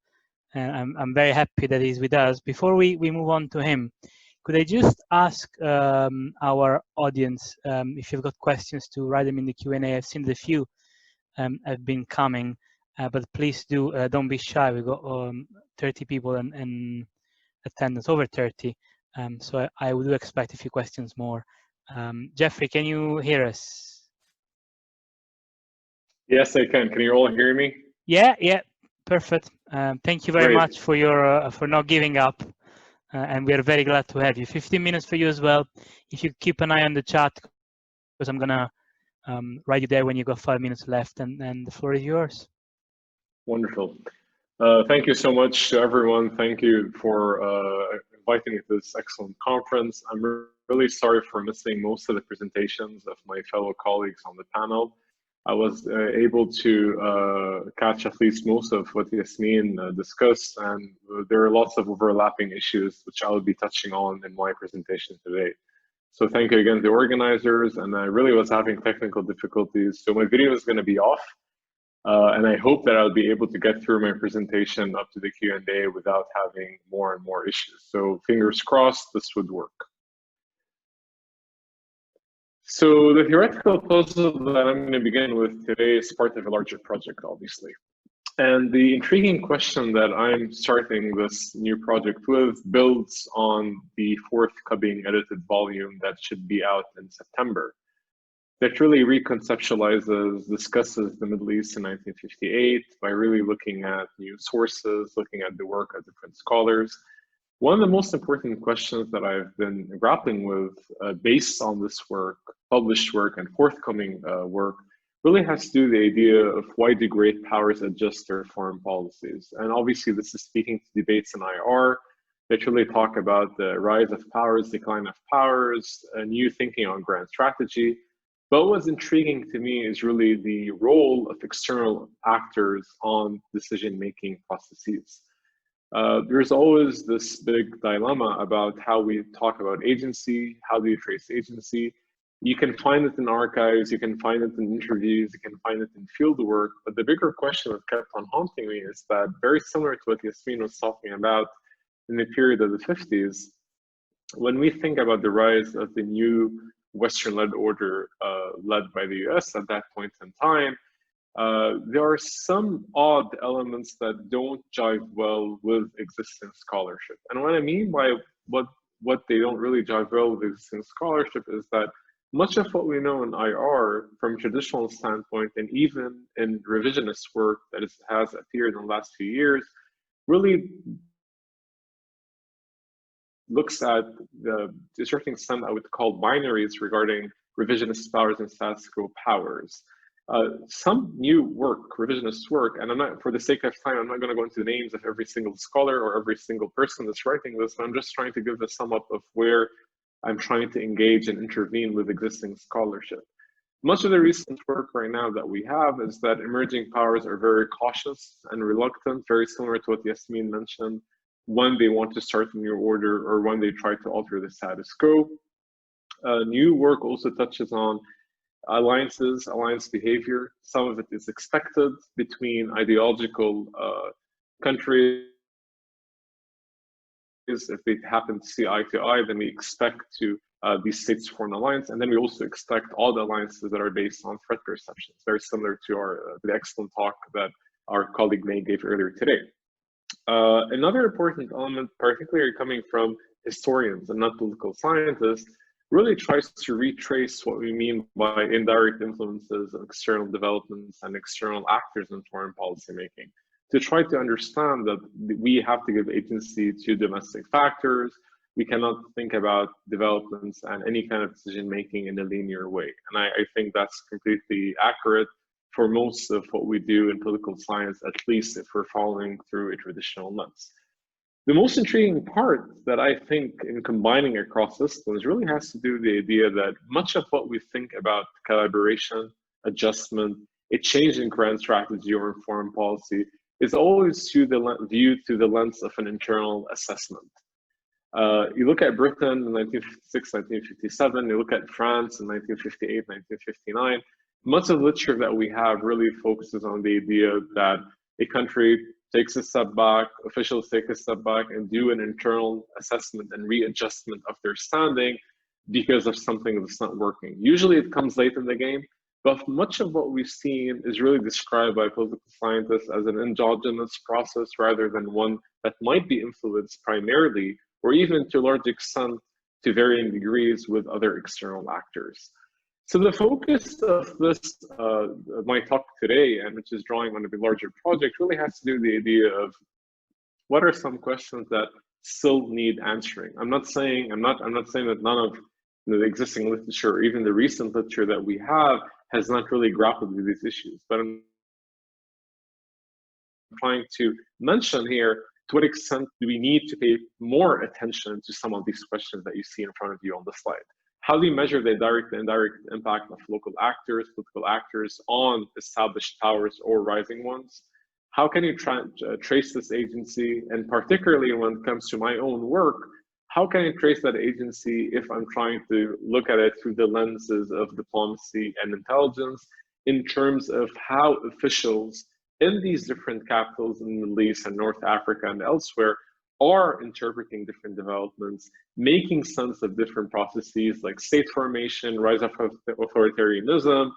And I'm very happy that he's with us. Before we move on to him, could I just ask our audience if you've got questions to write them in the Q&A. I've seen the few have been coming, but please don't be shy. We've got 30 people in attendance, over 30. So I would expect a few questions more. Jeffrey, can you hear us? Yes, I can. Can you all hear me? Yeah, perfect. Thank you very Great. much for your for not giving up, and we are very glad to have you. 15 minutes for you as well. If you keep an eye on the chat, because I'm gonna write you there when you got 5 minutes left, and the floor is yours. Wonderful. Thank you so much to everyone. Thank you for inviting me to this excellent conference. I'm really sorry for missing most of the presentations of my fellow colleagues on the panel. I was able to catch at least most of what Jasmine discussed, and there are lots of overlapping issues which I will be touching on in my presentation today. So thank you again to the organizers, and I really was having technical difficulties, so my video is going to be off, and I hope that I'll be able to get through my presentation up to the Q&A without having more and more issues. So fingers crossed this would work. So the theoretical puzzle that I'm going to begin with today is part of a larger project, obviously. And the intriguing question that I'm starting this new project with builds on the forthcoming edited volume that should be out in September. That really reconceptualizes, discusses the Middle East in 1958 by really looking at new sources, looking at the work of different scholars. One of the most important questions that I've been grappling with based on this work, published work and forthcoming work, really has to do with the idea of why do great powers adjust their foreign policies. And obviously this is speaking to debates in IR that really talk about the rise of powers, decline of powers, new thinking on grand strategy. But what's intriguing to me is really the role of external actors on decision-making processes. There's always this big dilemma about how we talk about agency, how do you trace agency? You can find it in archives, you can find it in interviews, you can find it in field work, but the bigger question that kept on haunting me is that, very similar to what Jasmine was talking about in the period of the 50s, when we think about the rise of the new Western-led order led by the US at that point in time, there are some odd elements that don't jive well with existing scholarship. And what I mean by what they don't really jive well with existing scholarship is that much of what we know in IR from a traditional standpoint, and even in revisionist work that has appeared in the last few years, really looks at to a certain extent I would call binaries regarding revisionist powers and status quo powers. Some new work, revisionist work, and I'm not, for the sake of time, I'm not going to go into the names of every single scholar or every single person that's writing this, but I'm just trying to give a sum up of where I'm trying to engage and intervene with existing scholarship. Much of the recent work right now that we have is that emerging powers are very cautious and reluctant, very similar to what Jasmine mentioned, when they want to start a new order or when they try to alter the status quo. New work also touches on alliances, alliance behavior. Some of it is expected between ideological countries. If they happen to see eye to eye, then we expect these states to form an alliance, and then we also expect all the alliances that are based on threat perceptions, very similar to the excellent talk that our colleague May gave earlier today. Another important element, particularly coming from historians and not political scientists, really tries to retrace what we mean by indirect influences of external developments and external actors in foreign policy making, to try to understand that we have to give agency to domestic factors. We cannot think about developments and any kind of decision making in a linear way. And I think that's completely accurate for most of what we do in political science, at least if we're following through a traditional lens. The most intriguing part that I think in combining across systems really has to do with the idea that much of what we think about collaboration, adjustment, a change in grand strategy or in foreign policy is always viewed through the lens of an internal assessment. You look at Britain in 1956, 1957, you look at France in 1958, 1959, much of the literature that we have really focuses on the idea that a country takes a step back, officials take a step back and do an internal assessment and readjustment of their standing because of something that's not working. Usually it comes late in the game, but much of what we've seen is really described by political scientists as an endogenous process rather than one that might be influenced primarily or even to a large extent to varying degrees with other external actors. So the focus of this, my talk today, and which is drawing on a larger project, really has to do with the idea of what are some questions that still need answering. I'm not saying that none of the existing literature or even the recent literature that we have has not really grappled with these issues, but I'm trying to mention here to what extent do we need to pay more attention to some of these questions that you see in front of you on the slide. How do you measure the direct and indirect impact of local actors, political actors on established powers or rising ones? How can you trace this agency? And particularly when it comes to my own work, how can I trace that agency if I'm trying to look at it through the lenses of diplomacy and intelligence in terms of how officials in these different capitals in the Middle East and North Africa and elsewhere are interpreting different developments, making sense of different processes like state formation, rise of authoritarianism,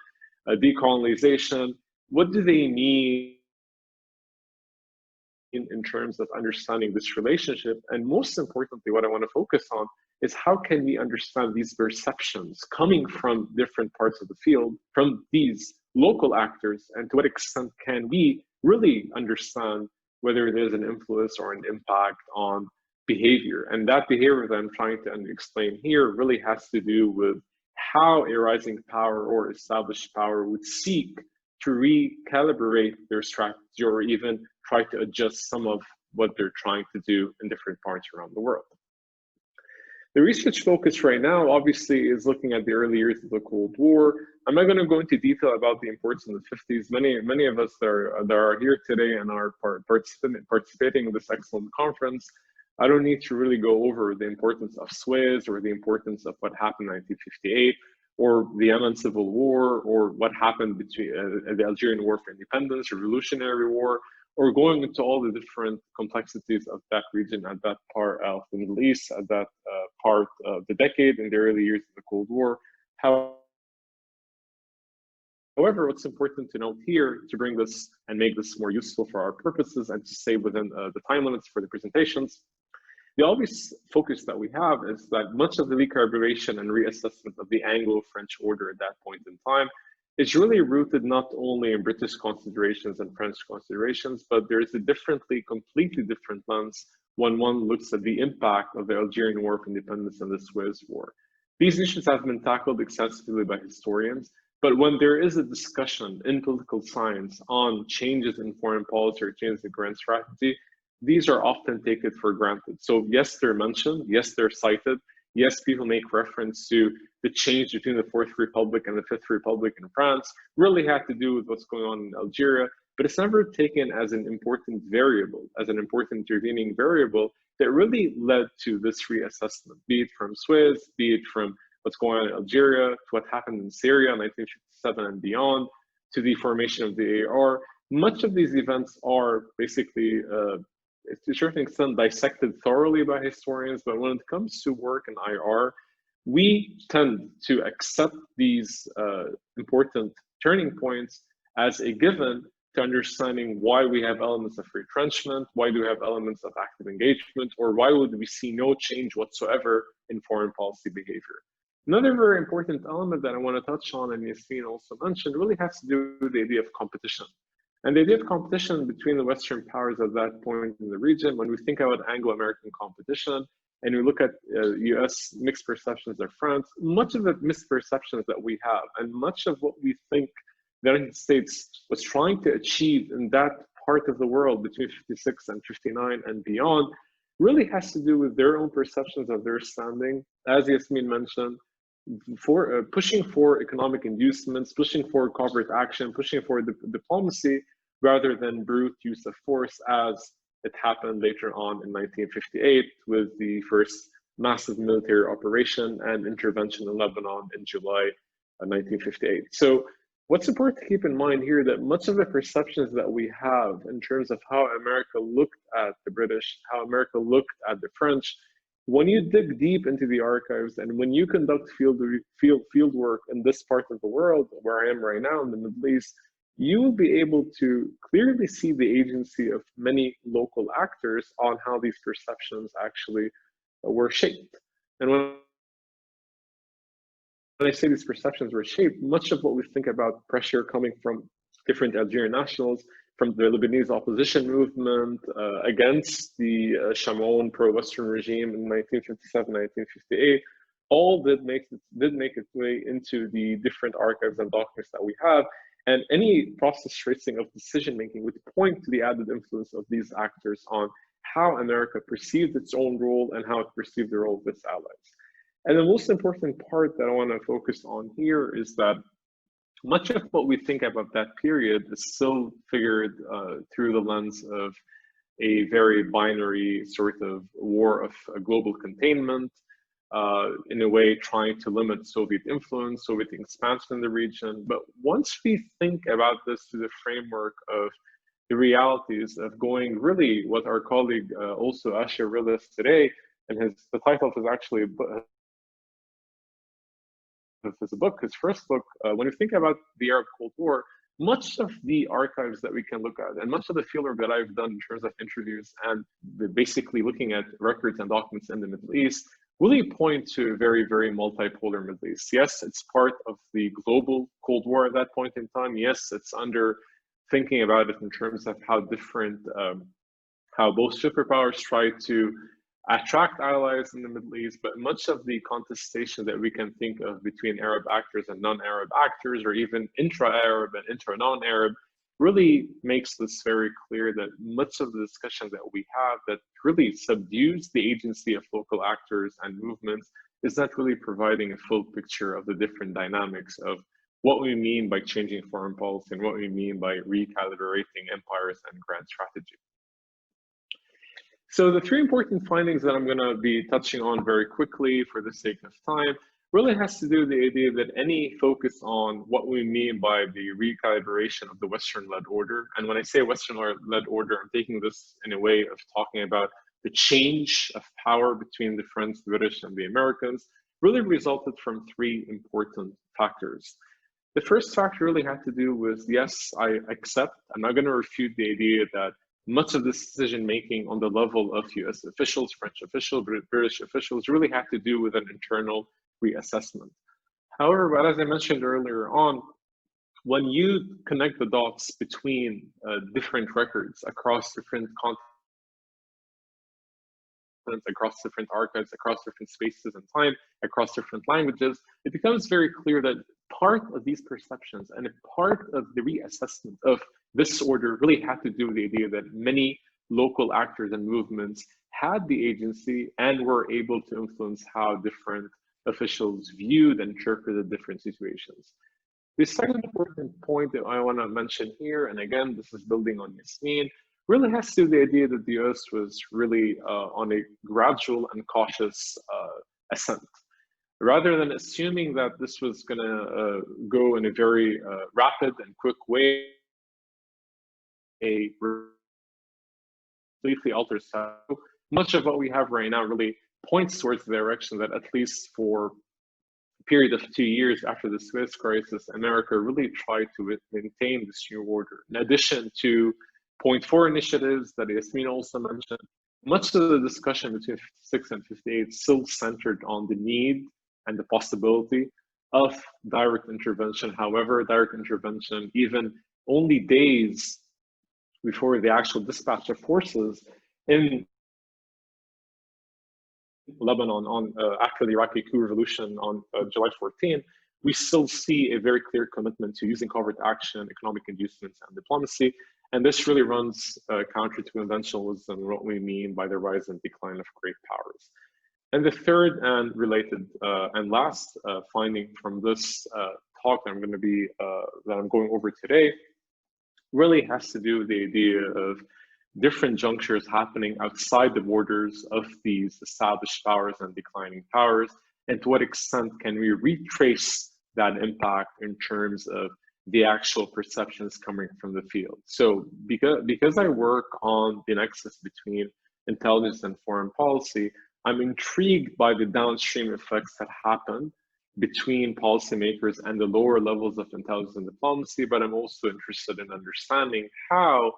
decolonization. What do they mean in terms of understanding this relationship? And most importantly, what I want to focus on is how can we understand these perceptions coming from different parts of the field, from these local actors, and to what extent can we really understand whether there's an influence or an impact on behavior. And that behavior that I'm trying to explain here really has to do with how a rising power or established power would seek to recalibrate their strategy or even try to adjust some of what they're trying to do in different parts around the world. The research focus right now, obviously, is looking at the early years of the Cold War. I'm not going to go into detail about the importance in the 50s. Many of us that are here today and are participating in this excellent conference, I don't need to really go over the importance of Suez or the importance of what happened in 1958 or the Yemen Civil War or what happened between the Algerian War for Independence, Revolutionary War, or going into all the different complexities of that region at that part of the Middle East, at that part of the decade in the early years of the Cold War. However, what's important to note here to bring this and make this more useful for our purposes and to stay within the time limits for the presentations, the obvious focus that we have is that much of the recalibration and reassessment of the Anglo-French order at that point in time is really rooted not only in British considerations and French considerations, but there is a completely different lens when one looks at the impact of the Algerian War for Independence and the Suez War. These issues have been tackled extensively by historians, but when there is a discussion in political science on changes in foreign policy or changes in grand strategy, these are often taken for granted. So yes, they're mentioned, yes, they're cited, yes, people make reference to the change between the Fourth Republic and the Fifth Republic in France really had to do with what's going on in Algeria, but it's never taken as an important variable, as an important intervening variable that really led to this reassessment, be it from Suez, be it from what's going on in Algeria, to what happened in Syria in 1957 and beyond, to the formation of the AR. Much of these events are basically, to a certain extent, dissected thoroughly by historians, but when it comes to work in IR, we tend to accept these important turning points as a given to understanding why we have elements of retrenchment, why do we have elements of active engagement, or why would we see no change whatsoever in foreign policy behavior. Another very important element that I want to touch on, and Jasmine also mentioned, really has to do with the idea of competition. And the idea of competition between the Western powers at that point in the region, when we think about Anglo-American competition, and we look at US mixed perceptions of France, much of the misperceptions that we have, and much of what we think the United States was trying to achieve in that part of the world between 56 and 59 and beyond, really has to do with their own perceptions of their standing, as Jasmine mentioned, for pushing for economic inducements, pushing for covert action, pushing for diplomacy, rather than brute use of force, as it happened later on in 1958 with the first massive military operation and intervention in Lebanon in July 1958. So what's important to keep in mind here, that much of the perceptions that we have in terms of how America looked at the British, how America looked at the French, when you dig deep into the archives and when you conduct field work in this part of the world, where I am right now in the Middle East, you will be able to clearly see the agency of many local actors on how these perceptions actually were shaped. And when I say these perceptions were shaped, much of what we think about pressure coming from different Algerian nationals, from the Lebanese opposition movement against the Chamoun pro-Western regime in 1957, 1958, all did make its way into the different archives and documents that we have. And any process tracing of decision-making would point to the added influence of these actors on how America perceived its own role and how it perceived the role of its allies. And the most important part that I want to focus on here is that much of what we think about that period is still figured through the lens of a very binary sort of war of global containment, in a way trying to limit Soviet influence, Soviet expansion in the region. But once we think about this through the framework of the realities of going really what our colleague also Asher realized today, and the title is actually his first book, when you think about the Arab Cold War, much of the archives that we can look at and much of the fieldwork that I've done in terms of interviews and basically looking at records and documents in the Middle East really point to a very, very multipolar Middle East. Yes, it's part of the global Cold War at that point in time. Yes, it's under thinking about it in terms of how different, how both superpowers try to attract allies in the Middle East, but much of the contestation that we can think of between Arab actors and non-Arab actors, or even intra-Arab and intra-non-Arab, really makes this very clear that much of the discussion that we have that really subdues the agency of local actors and movements is not really providing a full picture of the different dynamics of what we mean by changing foreign policy and what we mean by recalibrating empires and grand strategy. So the three important findings that I'm going to be touching on very quickly for the sake of time really has to do with the idea that any focus on what we mean by the recalibration of the Western-led order. And when I say Western-led order, I'm taking this in a way of talking about the change of power between the French, the British, and the Americans, really resulted from three important factors. The first factor really had to do with, yes, I accept, I'm not going to refute the idea that much of this decision-making on the level of US officials, French officials, British officials really had to do with an internal reassessment. However, but as I mentioned earlier on, when you connect the dots between different records across different continents, across different archives, across different spaces and time, across different languages, it becomes very clear that part of these perceptions and a part of the reassessment of this order really had to do with the idea that many local actors and movements had the agency and were able to influence how different officials viewed and interpreted different situations. The second important point that I want to mention here, and again, this is building on Jasmine, really has to do with the idea that the US was really on a gradual and cautious ascent. Rather than assuming that this was going to go in a very rapid and quick way, a completely altered style, much of what we have right now really points towards the direction that at least for a period of 2 years after the Suez crisis, America really tried to maintain this new order. In addition to Point 4 initiatives that Jasmine also mentioned, much of the discussion between 56 and 58 still centered on the need and the possibility of direct intervention. However, direct intervention, even only days before the actual dispatch of forces in Lebanon after the Iraqi coup revolution on July 14, we still see a very clear commitment to using covert action, economic inducements, and diplomacy. And this really runs counter to conventionalism and what we mean by the rise and decline of great powers. And the third and related and last finding from this talk that I'm going over today really has to do with the idea of different junctures happening outside the borders of these established powers and declining powers, and to what extent can we retrace that impact in terms of the actual perceptions coming from the field. So because I work on the nexus between intelligence and foreign policy, I'm intrigued by the downstream effects that happen between policymakers and the lower levels of intelligence and diplomacy, but I'm also interested in understanding how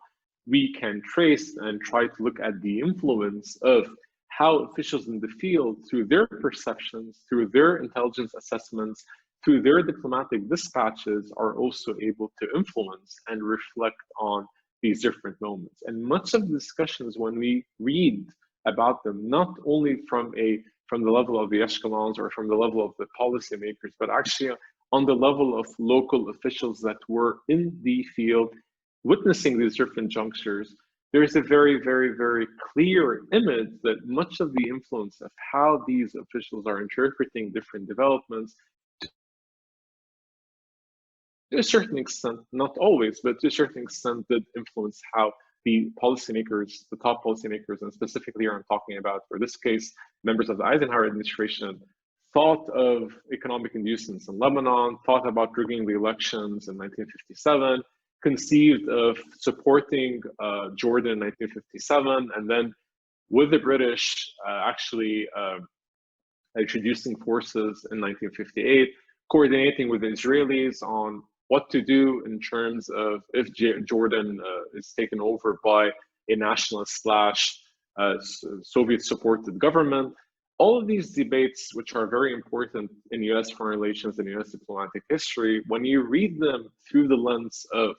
we can trace and try to look at the influence of how officials in the field, through their perceptions, through their intelligence assessments, through their diplomatic dispatches, are also able to influence and reflect on these different moments. And much of the discussions, when we read about them, not only from the level of the echelons or from the level of the policymakers, but actually on the level of local officials that were in the field witnessing these different junctures, there's a very, very, very clear image that much of the influence of how these officials are interpreting different developments, to a certain extent, not always, but to a certain extent, that influence how the policymakers, the top policymakers, and specifically here I'm talking about, for this case, members of the Eisenhower administration, thought of economic inducements in Lebanon, thought about rigging the elections in 1957, conceived of supporting Jordan in 1957, and then with the British actually introducing forces in 1958, coordinating with the Israelis on what to do in terms of if Jordan is taken over by a nationalist / Soviet-supported government. All of these debates, which are very important in US foreign relations and US diplomatic history, when you read them through the lens of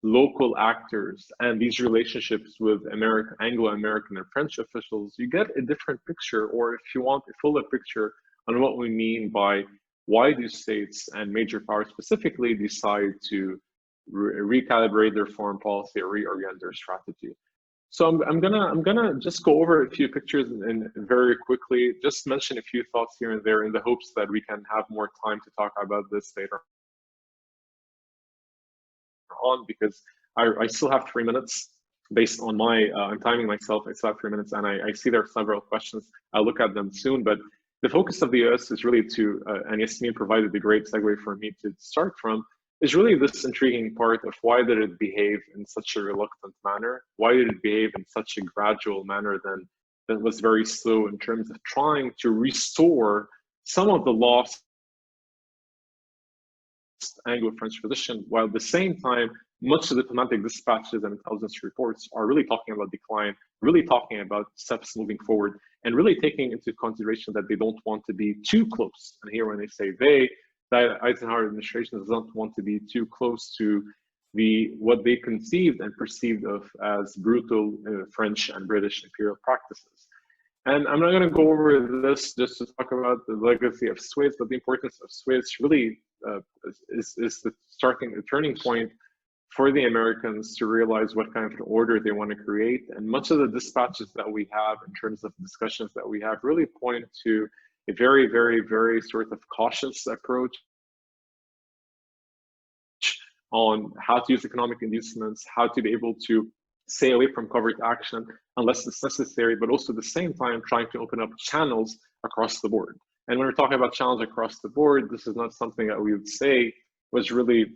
local actors and these relationships with Anglo-American and French officials, you get a different picture, or if you want, a fuller picture on what we mean by why do states and major powers specifically decide to recalibrate their foreign policy or reorient their strategy. So I'm gonna just go over a few pictures and very quickly just mention a few thoughts here and there in the hopes that we can have more time to talk about this later on, because I still have 3 minutes based on my, I'm timing myself, I still have 3 minutes, and I see there are several questions. I'll look at them soon, but the focus of the US is really to, and Jasmine provided the great segue for me to start from, is really this intriguing part of why did it behave in such a reluctant manner? Why did it behave in such a gradual manner that was very slow in terms of trying to restore some of the lost Anglo-French position, while at the same time, much of the diplomatic dispatches and intelligence reports are really talking about decline, really talking about steps moving forward, and really taking into consideration that they don't want to be too close. And here when they say they, the Eisenhower administration does not want to be too close to what they conceived and perceived of as brutal French and British imperial practices. And I'm not going to go over this just to talk about the legacy of Suez, but the importance of Suez really is the turning point for the Americans to realize what kind of an order they want to create. And much of the dispatches that we have in terms of discussions that we have really point to a very, very, very sort of cautious approach on how to use economic inducements, how to be able to stay away from covert action unless it's necessary, but also at the same time trying to open up channels across the board. And when we're talking about channels across the board, this is not something that we would say was really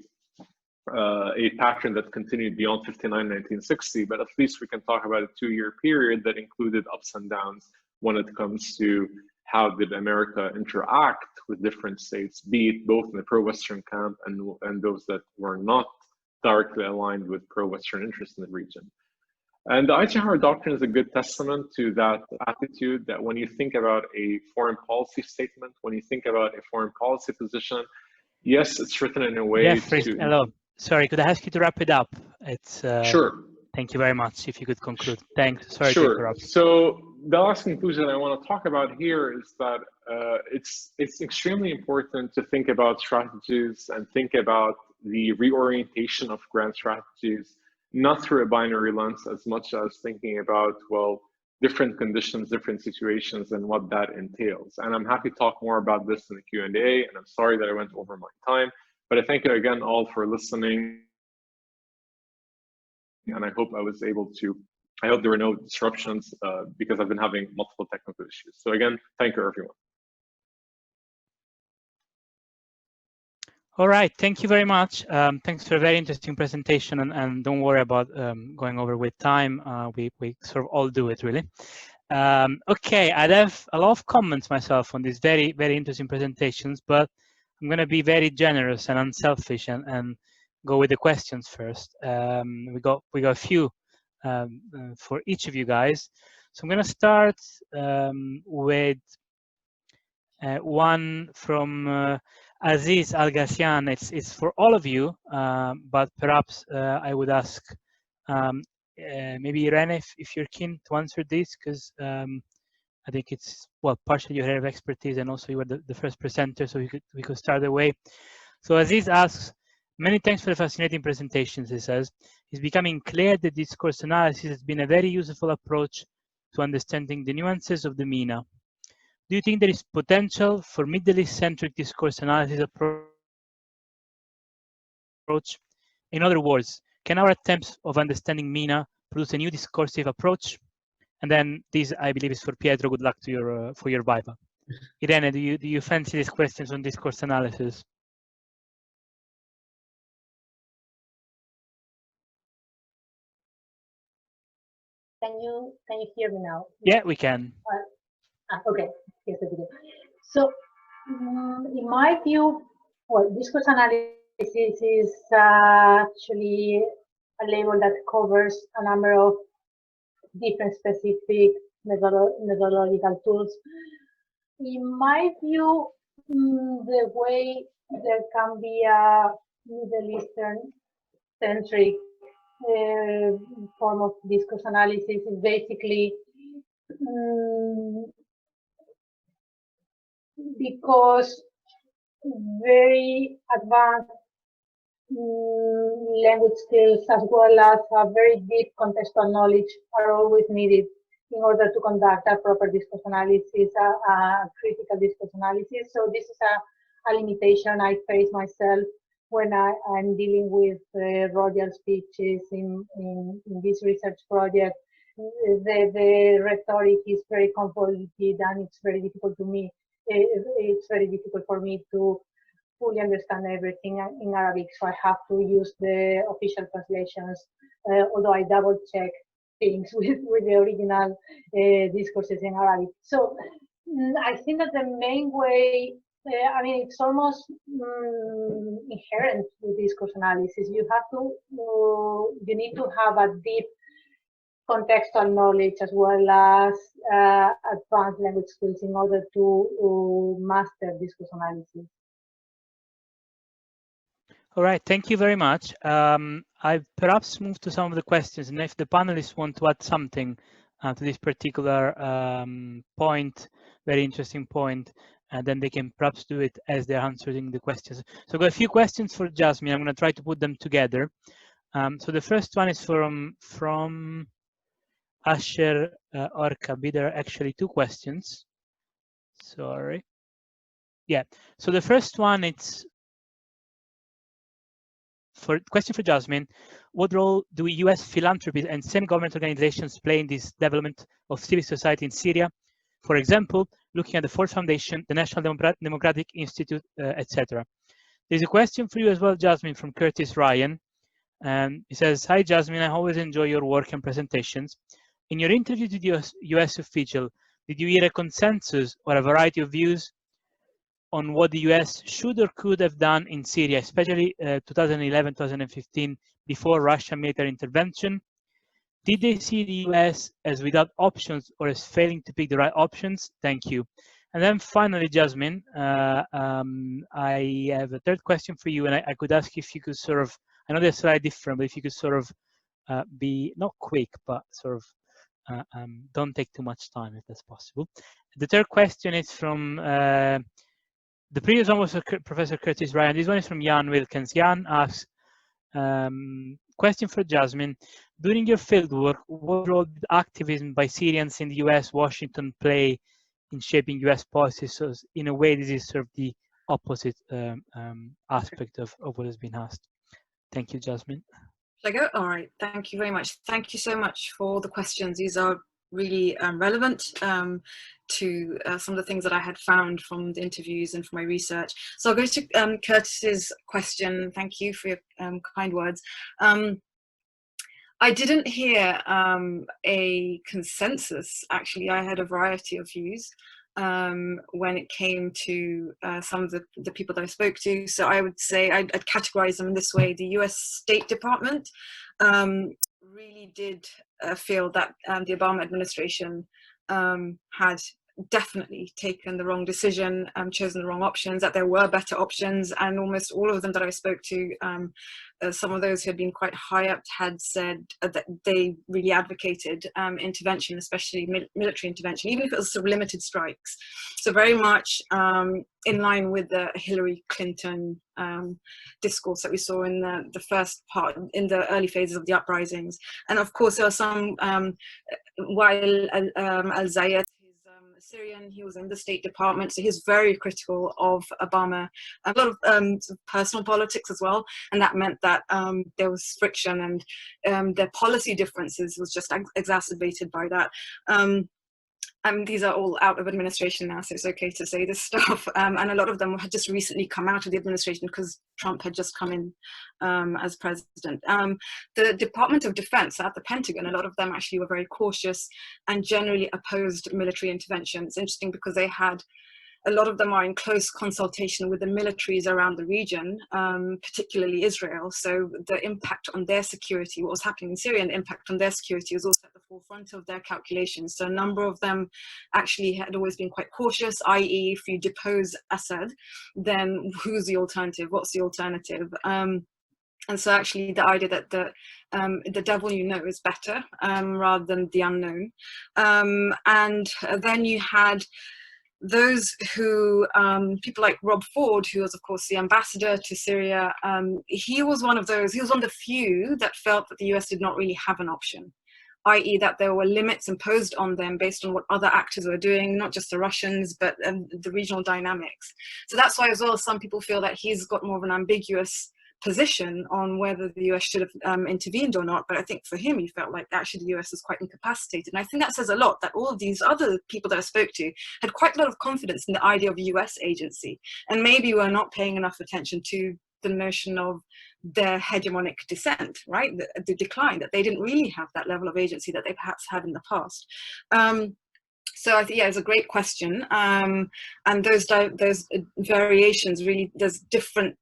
a pattern that continued beyond 1960, but at least we can talk about a 2-year period that included ups and downs when it comes to how did America interact with different states, be it both in the pro-Western camp and those that were not directly aligned with pro-Western interests in the region. And the Eisenhower Doctrine is a good testament to that attitude, that when you think about a foreign policy statement, when you think about a foreign policy position, yes, it's written in a way Jeffrey, to... hello. Sorry, could I ask you to wrap it up? It's Sure. Thank you very much. If you could conclude. Thanks. Sorry Sure. to interrupt. So the last conclusion I want to talk about here is that it's extremely important to think about strategies and think about the reorientation of grand strategies, not through a binary lens as much as thinking about, well, different conditions, different situations, and what that entails. And I'm happy to talk more about this in the Q&A, and I'm sorry that I went over my time, but I thank you again all for listening. And I hope I was able to, I hope there were no disruptions because I've been having multiple technical issues. So again, thank you everyone. All right, thank you very much. Thanks for a very interesting presentation, and don't worry about going over with time. We sort of all do it, really. Okay, I'd have a lot of comments myself on these very, very interesting presentations, but I'm going to be very generous and unselfish and go with the questions first. We got a few for each of you guys. So I'm going to start with one from Aziz Al-Ghassian. It's for all of you, but perhaps I would ask maybe Irene if you're keen to answer this, because I think it's, well, partially your area of expertise, and also you were the first presenter, so we could start the way. So Aziz asks, many thanks for the fascinating presentations, he says. It's becoming clear that discourse analysis has been a very useful approach to understanding the nuances of the MENA. Do you think there is potential for Middle East-centric discourse analysis approach? In other words, can our attempts of understanding MENA produce a new discursive approach? And then this, I believe, is for Pietro. Good luck to your for your Viva. Irene, do you fancy these questions on discourse analysis? Can you hear me now? Yeah, we can. Okay, here's the video. So, in my view, well, discourse analysis is actually a label that covers a number of different specific methodological tools. In my view, the way there can be a Middle Eastern centric form of discourse analysis is basically because very advanced language skills as well as a very deep contextual knowledge are always needed in order to conduct a proper discourse analysis, a critical discourse analysis. So this is a limitation I face myself when I'm dealing with royal speeches in this research project. The rhetoric is very convoluted and it's very difficult to me. It's very difficult for me to fully understand everything in Arabic, so I have to use the official translations, although I double check things with the original discourses in Arabic. So I think that the main way, I mean, it's almost inherent to discourse analysis. You have to, you need to have a deep contextual knowledge as well as advanced language skills in order to master discourse analysis. All right, thank you very much. I perhaps move to some of the questions, and if the panelists want to add something to this particular point, very interesting point, and then they can perhaps do it as they're answering the questions. So I've got a few questions for Jasmine. I'm going to try to put them together. So the first one is from Asher Orkabi. There are actually two questions. Sorry. Yeah. So the first one, it's question for Jasmine. What role do US philanthropies and semi-government organizations play in this development of civil society in Syria? For example, looking at the Ford Foundation, the National Democratic Institute, etc. There's a question for you as well, Jasmine, from Curtis Ryan. He says, hi, Jasmine, I always enjoy your work and presentations. In your interview with the US official, did you hear a consensus or a variety of views on what the US should or could have done in Syria, especially 2011-2015, before Russian military intervention? Did they see the US as without options or as failing to pick the right options? Thank you. And then finally, Jasmine, I have a third question for you, and I could ask you if you could sort of, I know they're slightly different, but if you could sort of be not quick, but sort of don't take too much time if that's possible. The third question is from the previous one was Professor Curtis Ryan. This one is from Jan Wilkins. Jan asks, question for Jasmine. During your fieldwork, what role did activism by Syrians in the US, Washington play in shaping US policies? So in a way, this is sort of the opposite aspect of what has been asked. Thank you, Jasmine. Shall I go? All right, thank you very much. Thank you so much for the questions. These are really relevant to some of the things that I had found from the interviews and from my research. So I'll go to Curtis's question. Thank you for your kind words. I didn't hear a consensus, actually. I had a variety of views when it came to some of the people that I spoke to. So I would say I'd categorize them in this way. The US State Department really did feel that the Obama administration had definitely taken the wrong decision, chosen the wrong options, that there were better options, and almost all of them that I spoke to, some of those who had been quite high up had said that they really advocated intervention, especially military intervention, even if it was sort of limited strikes. So very much in line with the Hillary Clinton discourse that we saw in the first part, in the early phases of the uprisings. And of course, there are some, while al-Zayed, Syrian, he was in the State Department, so he's very critical of Obama, a lot of sort of personal politics as well, and that meant that there was friction, and their policy differences was just exacerbated by that. These are all out of administration now, so it's okay to say this stuff. And a lot of them had just recently come out of the administration because Trump had just come in as president. The Department of Defense at the Pentagon, a lot of them actually were very cautious and generally opposed military intervention. It's interesting because they had, a lot of them are in close consultation with the militaries around the region, particularly Israel. So the impact on their security, what was happening in Syria, and the impact on their security was also at the forefront of their calculations. So a number of them actually had always been quite cautious, i.e. if you depose Assad, then who's the alternative? What's the alternative? And so actually the idea that the devil you know is better rather than the unknown. And then you had those who, people like Rob Ford, who was of course the ambassador to Syria, he was one of those, he was one of the few that felt that the US did not really have an option, i.e. that there were limits imposed on them based on what other actors were doing, not just the Russians, but the regional dynamics. So that's why as well some people feel that he's got more of an ambiguous position on whether the US should have intervened or not. But I think for him, he felt like actually the US was quite incapacitated. And I think that says a lot, that all of these other people that I spoke to had quite a lot of confidence in the idea of a US agency. And maybe we're not paying enough attention to the notion of their hegemonic descent, right? The decline, that they didn't really have that level of agency that they perhaps had in the past. So I think, yeah, it's a great question. And those variations really, there's different,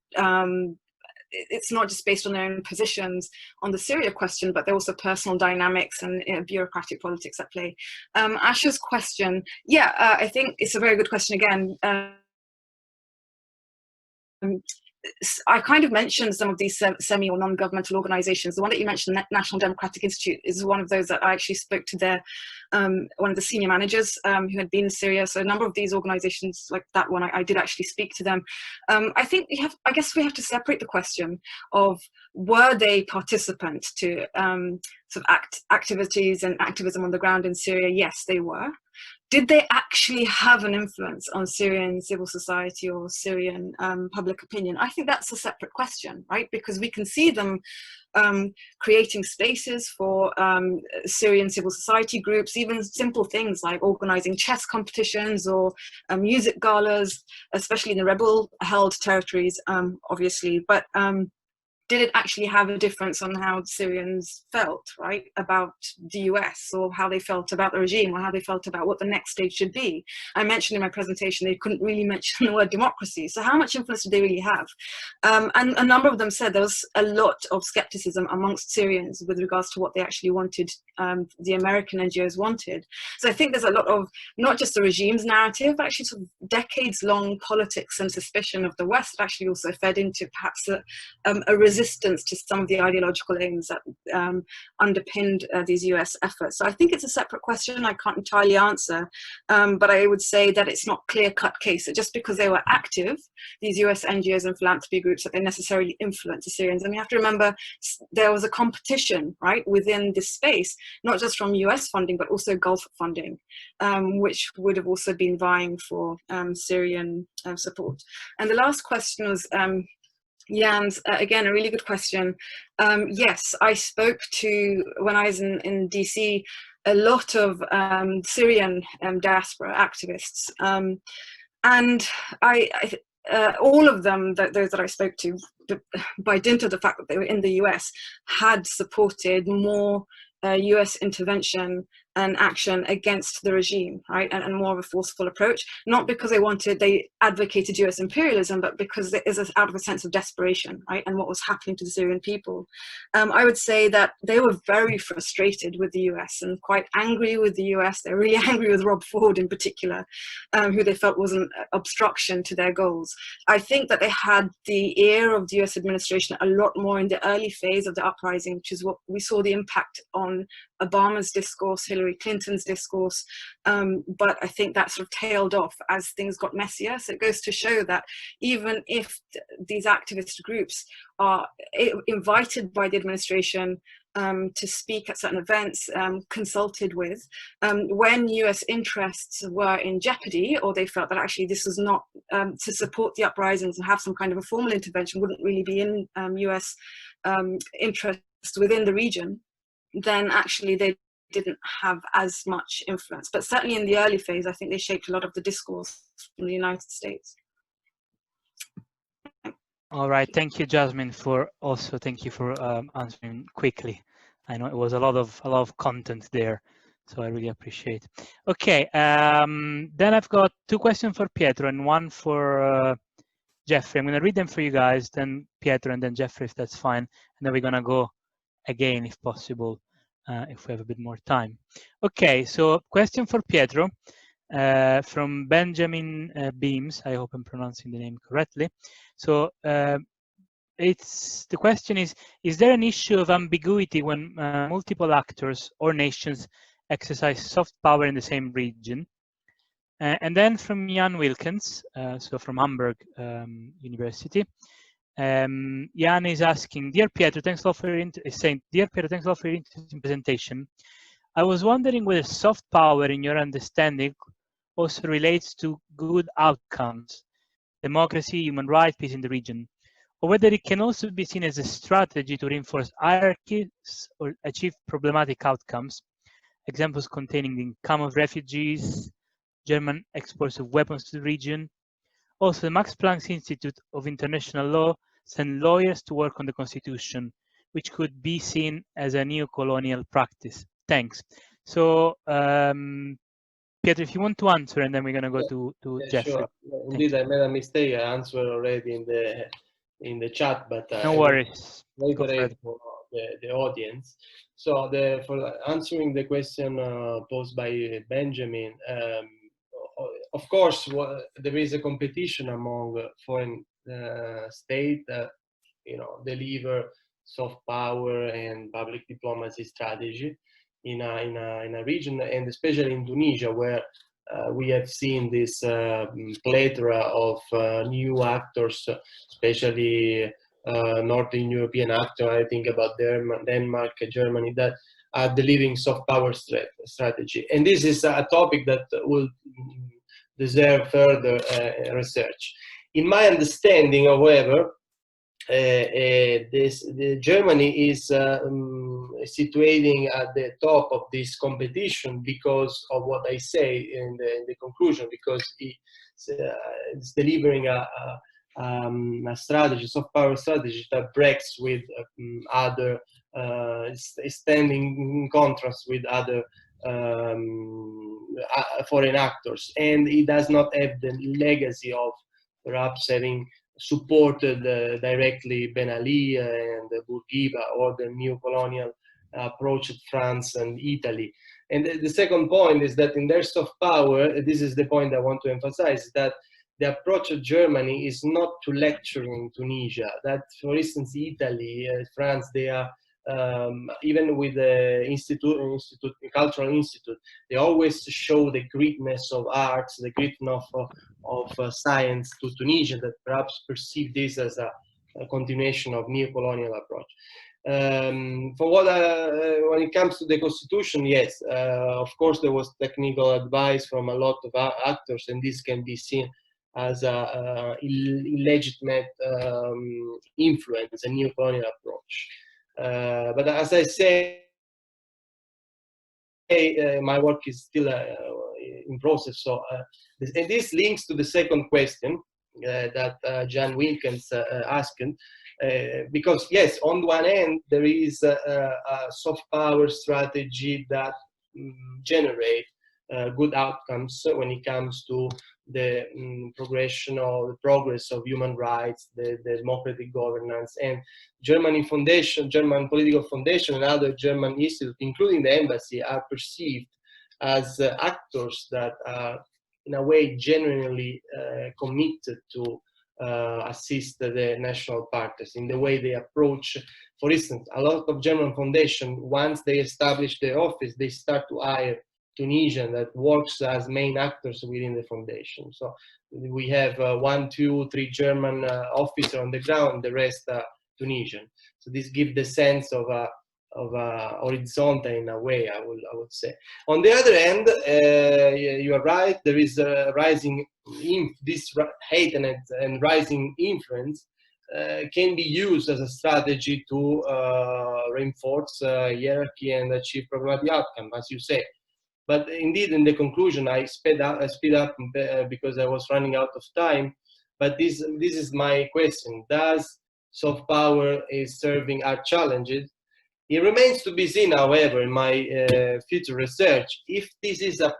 it's not just based on their own positions on the Syria question, but there are also personal dynamics and bureaucratic politics at play. Asha's question, yeah, I think it's a very good question again. I kind of mentioned some of these semi or non-governmental organizations. The one that you mentioned, National Democratic Institute, is one of those that I actually spoke to their, one of the senior managers who had been in Syria. So a number of these organizations like that one, I did actually speak to them. I think I guess we have to separate the question of, were they participants to sort of activities and activism on the ground in Syria? Yes, they were. Did they actually have an influence on Syrian civil society or Syrian public opinion? I think that's a separate question, right? Because we can see them creating spaces for Syrian civil society groups, even simple things like organizing chess competitions or music galas, especially in the rebel-held territories, obviously. But did it actually have a difference on how Syrians felt, right, about the US, or how they felt about the regime, or how they felt about what the next stage should be? I mentioned in my presentation they couldn't really mention the word democracy. So how much influence did they really have? And a number of them said there was a lot of skepticism amongst Syrians with regards to what they actually wanted, the American NGOs wanted. So I think there's a lot of, not just the regime's narrative, but actually sort of decades-long politics and suspicion of the West that actually also fed into perhaps a resistance to some of the ideological aims that underpinned these US efforts. So I think it's a separate question I can't entirely answer, but I would say that it's not clear-cut case that just because they were active, these US NGOs and philanthropy groups, that they necessarily influence the Syrians. And we have to remember there was a competition, right, within this space, not just from US funding, but also Gulf funding, which would have also been vying for Syrian support. And the last question was Jan's, again, a really good question. Yes, I spoke to, when I was in DC, a lot of Syrian diaspora activists. And all of them, those that I spoke to, by dint of the fact that they were in the US, had supported more US intervention and action against the regime, right, and more of a forceful approach, not because they advocated US imperialism, but because it is out of a sense of desperation, right, and what was happening to the Syrian people. I would say that they were very frustrated with the US and quite angry with the US. They're really angry with Rob Ford in particular, who they felt was an obstruction to their goals. I think that they had the ear of the US administration a lot more in the early phase of the uprising, which is what we saw the impact on Obama's discourse, Hillary Clinton's discourse, but I think that sort of tailed off as things got messier. So it goes to show that even if these activist groups are invited by the administration to speak at certain events, consulted with, when US interests were in jeopardy, or they felt that actually this was not to support the uprisings and have some kind of a formal intervention, wouldn't really be in US interest within the region, then actually they didn't have as much influence. But certainly in the early phase, I think they shaped a lot of the discourse from the United States. All right, thank you, Jasmine, thank you for answering quickly. I know it was a lot of content there, so I really appreciate. Okay, then I've got two questions for Pietro and one for Jeffrey. I'm gonna read them for you guys, then Pietro, and then Jeffrey, if that's fine, and then we're gonna go again, if possible, if we have a bit more time. Okay, so question for Pietro from Benjamin Beams. I hope I'm pronouncing the name correctly. So the question is there an issue of ambiguity when multiple actors or nations exercise soft power in the same region? And then from Jan Wilkins, so from Hamburg University, Jan is asking, Dear Pietro, thanks a lot for your interesting presentation. I was wondering whether soft power, in your understanding, also relates to good outcomes, democracy, human rights, peace in the region, or whether it can also be seen as a strategy to reinforce hierarchies or achieve problematic outcomes. Examples containing the income of refugees, German exports of weapons to the region. Also, the Max Planck Institute of International Law sent lawyers to work on the constitution, which could be seen as a neo-colonial practice. Thanks. So, Pietro, if you want to answer, and then we're going to go to Jeffrey. Sure. Indeed, I made a mistake. I answered already in the chat, but no worries. Reiterate for the audience. So, for answering the question posed by Benjamin, of course, there is a competition among foreign states that deliver soft power and public diplomacy strategy in a region, and especially in Tunisia, where we have seen this plethora of new actors, especially Northern European actors. I think about Denmark, Germany, that are delivering soft power strategy. And this is a topic that will deserve further research. In my understanding, however, Germany is situating at the top of this competition because of what I say in the conclusion, because it's delivering a a strategy, soft power strategy that breaks with other, standing in contrast with other foreign actors, and it does not have the legacy of perhaps having supported directly Ben Ali and Bourguiba, or the neo-colonial approach at France and Italy. And the second point is that in their soft power, this is the point I want to emphasize, that the approach of Germany is not to lecturing Tunisia. That, for instance, Italy, France, they are, even with the cultural institute, they always show the greatness of arts, the greatness of science to Tunisia, that perhaps perceive this as a continuation of neo-colonial approach. For what when it comes to the constitution, yes, of course there was technical advice from a lot of actors, and this can be seen as a illegitimate influence, a neo-colonial approach. But as I say, my work is still in process. So, and this links to the second question that Jan Wilkens asked, because yes, on one end there is a soft power strategy that generate good outcomes when it comes to the progress of human rights, the democratic governance, and German political foundation, and other German institutes, including the embassy, are perceived as actors that are, in a way, genuinely committed to assist the national parties in the way they approach. For instance, a lot of German foundations, once they establish their office, they start to hire Tunisian that works as main actors within the foundation. So we have 1, 2, 3 German officers on the ground, the rest are Tunisian. So this gives the sense of a horizontal, in a way, I would say. On the other end, you are right, there is a rising, this hate and rising influence can be used as a strategy to reinforce hierarchy and achieve programmatic outcome, as you say. But indeed, in the conclusion, I speed up because I was running out of time. But this is my question: does soft power is serving our challenges? It remains to be seen, however, in my future research, if this is a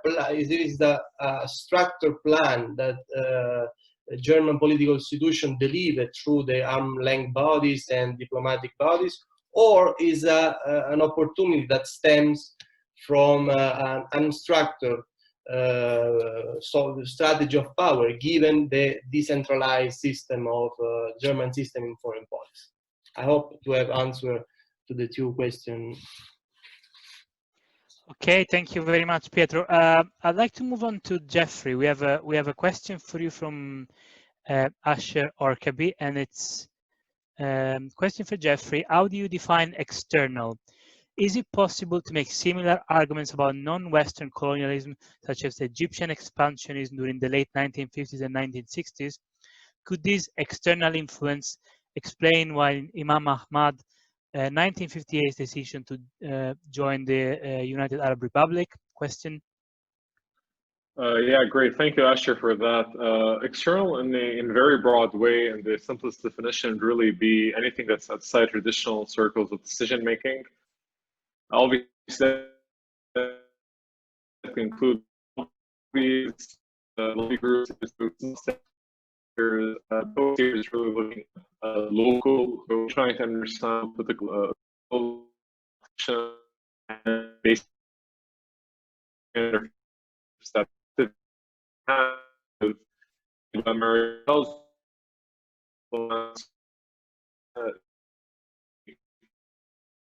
structured plan that German political institutions deliver through the arm's length bodies and diplomatic bodies, or is an opportunity that stems from an unstructured strategy of power, given the decentralized system of German system in foreign policy. I hope to have answered to the 2 questions. Okay, thank you very much, Pietro. I'd like to move on to Jeffrey. We have a question for you from Asher Orkabi, and it's question for Jeffrey. How do you define external? Is it possible to make similar arguments about non-Western colonialism, such as Egyptian expansionism during the late 1950s and 1960s? Could this external influence explain why Imam Ahmad 1958 decision to join the United Arab Republic? Question. Yeah, great. Thank you, Asher, for that. External in very broad way, and the simplest definition would really be anything that's outside traditional circles of decision making. Obviously, that include lobbies, lobby groups, both is really looking at local, trying to understand political and basic that have America's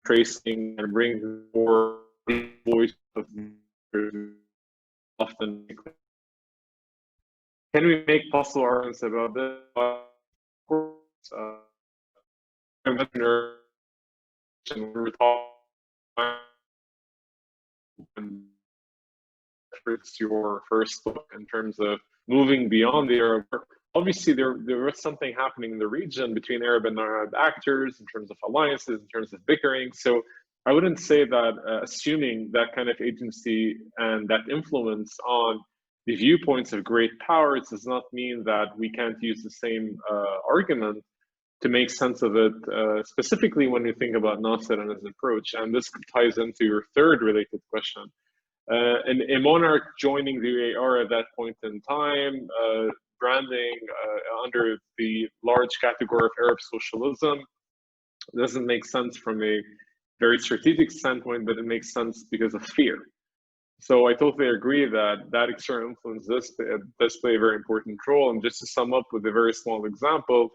tracing and bringing more voice of often. Can we make possible arguments about this? Of course, we're talking it's your first look in terms of moving beyond the Arab. Obviously, there was something happening in the region between Arab and non-Arab actors in terms of alliances, in terms of bickering. So I wouldn't say that assuming that kind of agency and that influence on the viewpoints of great powers does not mean that we can't use the same argument to make sense of it, specifically when you think about Nasser and his approach. And this ties into your third related question. A monarch joining the UAR at that point in time, branding under the large category of Arab socialism, doesn't make sense from a very strategic standpoint, but it makes sense because of fear. So I totally agree that that external influence does play a very important role. And just to sum up with a very small example,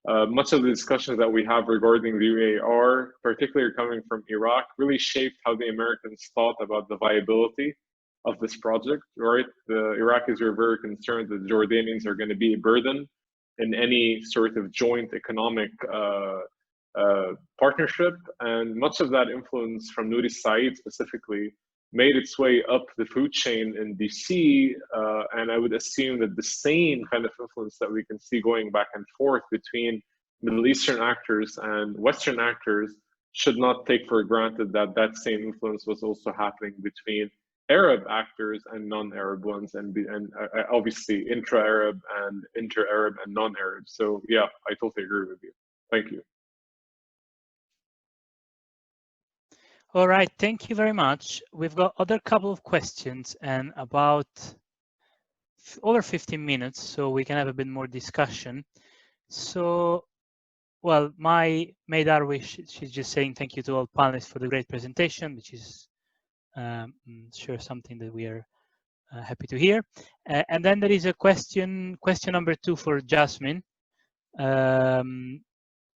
much of the discussions that we have regarding the UAR, particularly coming from Iraq, really shaped how the Americans thought about the viability of this project, right? The Iraqis were very concerned that the Jordanians are going to be a burden in any sort of joint economic partnership. And much of that influence from Nouri Said specifically made its way up the food chain in DC, and I would assume that the same kind of influence that we can see going back and forth between Middle Eastern actors and Western actors should not take for granted that that same influence was also happening between Arab actors and non-Arab ones, and obviously intra-Arab and inter-Arab and non-Arab. So yeah, I totally agree with you. Thank you. All right, thank you very much. We've got other couple of questions and about over 15 minutes, so we can have a bit more discussion. So, well, my May Darwish, she's just saying thank you to all panelists for the great presentation, which is sure something that we are happy to hear. And then there is a question number 2 for Jasmine.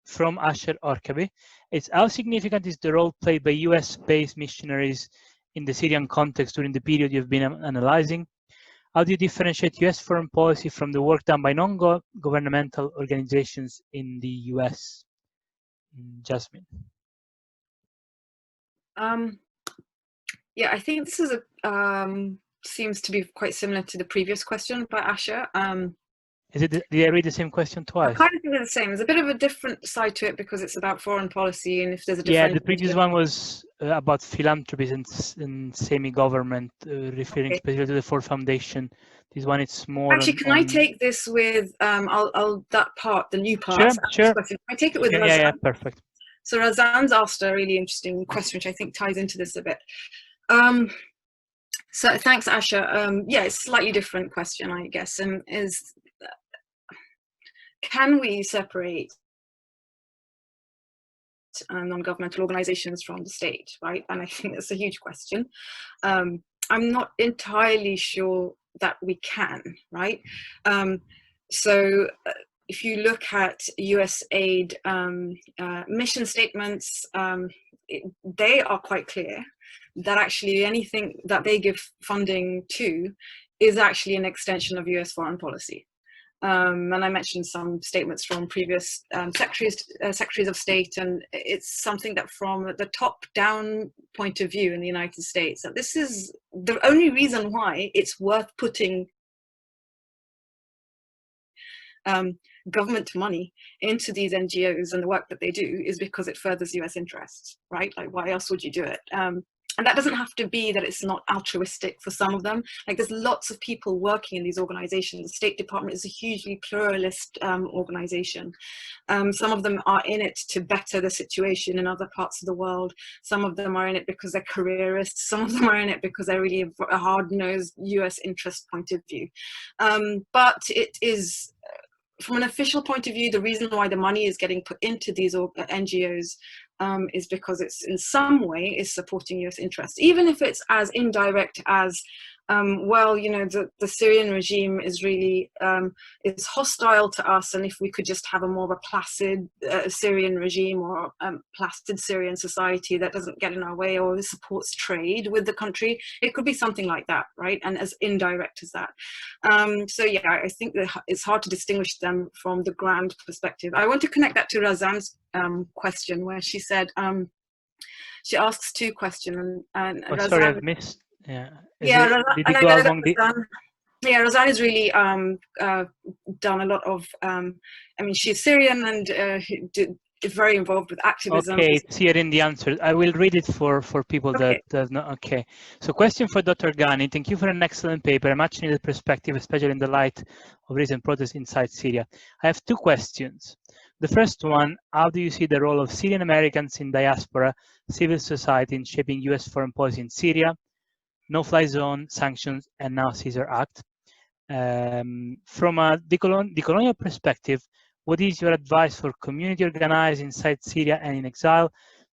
From Asher Orkabi. It's how significant is the role played by US-based missionaries in the Syrian context during the period you've been analyzing? How do you differentiate US foreign policy from the work done by non-governmental organizations in the US? Jasmine. Yeah, I think this is seems to be quite similar to the previous question by Asher. Is it? Did I read the same question twice? I kind of think they're the same. There's a bit of a different side to it because it's about foreign policy, and if there's a different. Yeah, the previous one was about philanthropies and semi-government, referring specifically to the Ford Foundation. This one, it's more. Actually, can I take this with I'll that part, the new part? Sure. Can I take it with Razan? Yeah, perfect. So Razan's asked a really interesting question, which I think ties into this a bit. So thanks, Asher. Yeah, it's a slightly different question, I guess, and is. Can we separate non-governmental organizations from the state, right? And I think that's a huge question. I'm not entirely sure that we can, right? So if you look at US aid mission statements, they are quite clear that actually anything that they give funding to is actually an extension of US foreign policy. And I mentioned some statements from previous secretaries of state, and it's something that from the top-down point of view in the United States, that this is the only reason why it's worth putting government money into these NGOs and the work that they do is because it furthers US interests, right? Like, why else would you do it? And that doesn't have to be that it's not altruistic for some of them. Like, there's lots of people working in these organizations. The State Department is a hugely pluralist organization. Some of them are in it to better the situation in other parts of the world. Some of them are in it because they're careerists. Some of them are in it because they're really a hard-nosed US interest point of view. But it is, from an official point of view, the reason why the money is getting put into these NGOs is because it's in some way is supporting US interests, even if it's as indirect as, well, you know, the Syrian regime is really is hostile to us, and if we could just have a more of a placid Syrian regime or placid Syrian society that doesn't get in our way or supports trade with the country, it could be something like that, right? And as indirect as that. So yeah, I think that it's hard to distinguish them from the grand perspective. I want to connect that to Razan's question, where she said she asks two questions, and oh, Razan, sorry, I've missed. Yeah. Razan has really done a lot of. I mean, she's Syrian, and very involved with activism. Okay, it's here in the answer. I will read it for people that does not. Okay, so question for Dr. Gani. Thank you for an excellent paper, a much needed perspective, especially in the light of recent protests inside Syria. I have two questions. The first one, how do you see the role of Syrian Americans in diaspora, civil society in shaping US foreign policy in Syria, no-fly zone, sanctions, and now Caesar Act? From a decolonial perspective, what is your advice for community organized inside Syria and in exile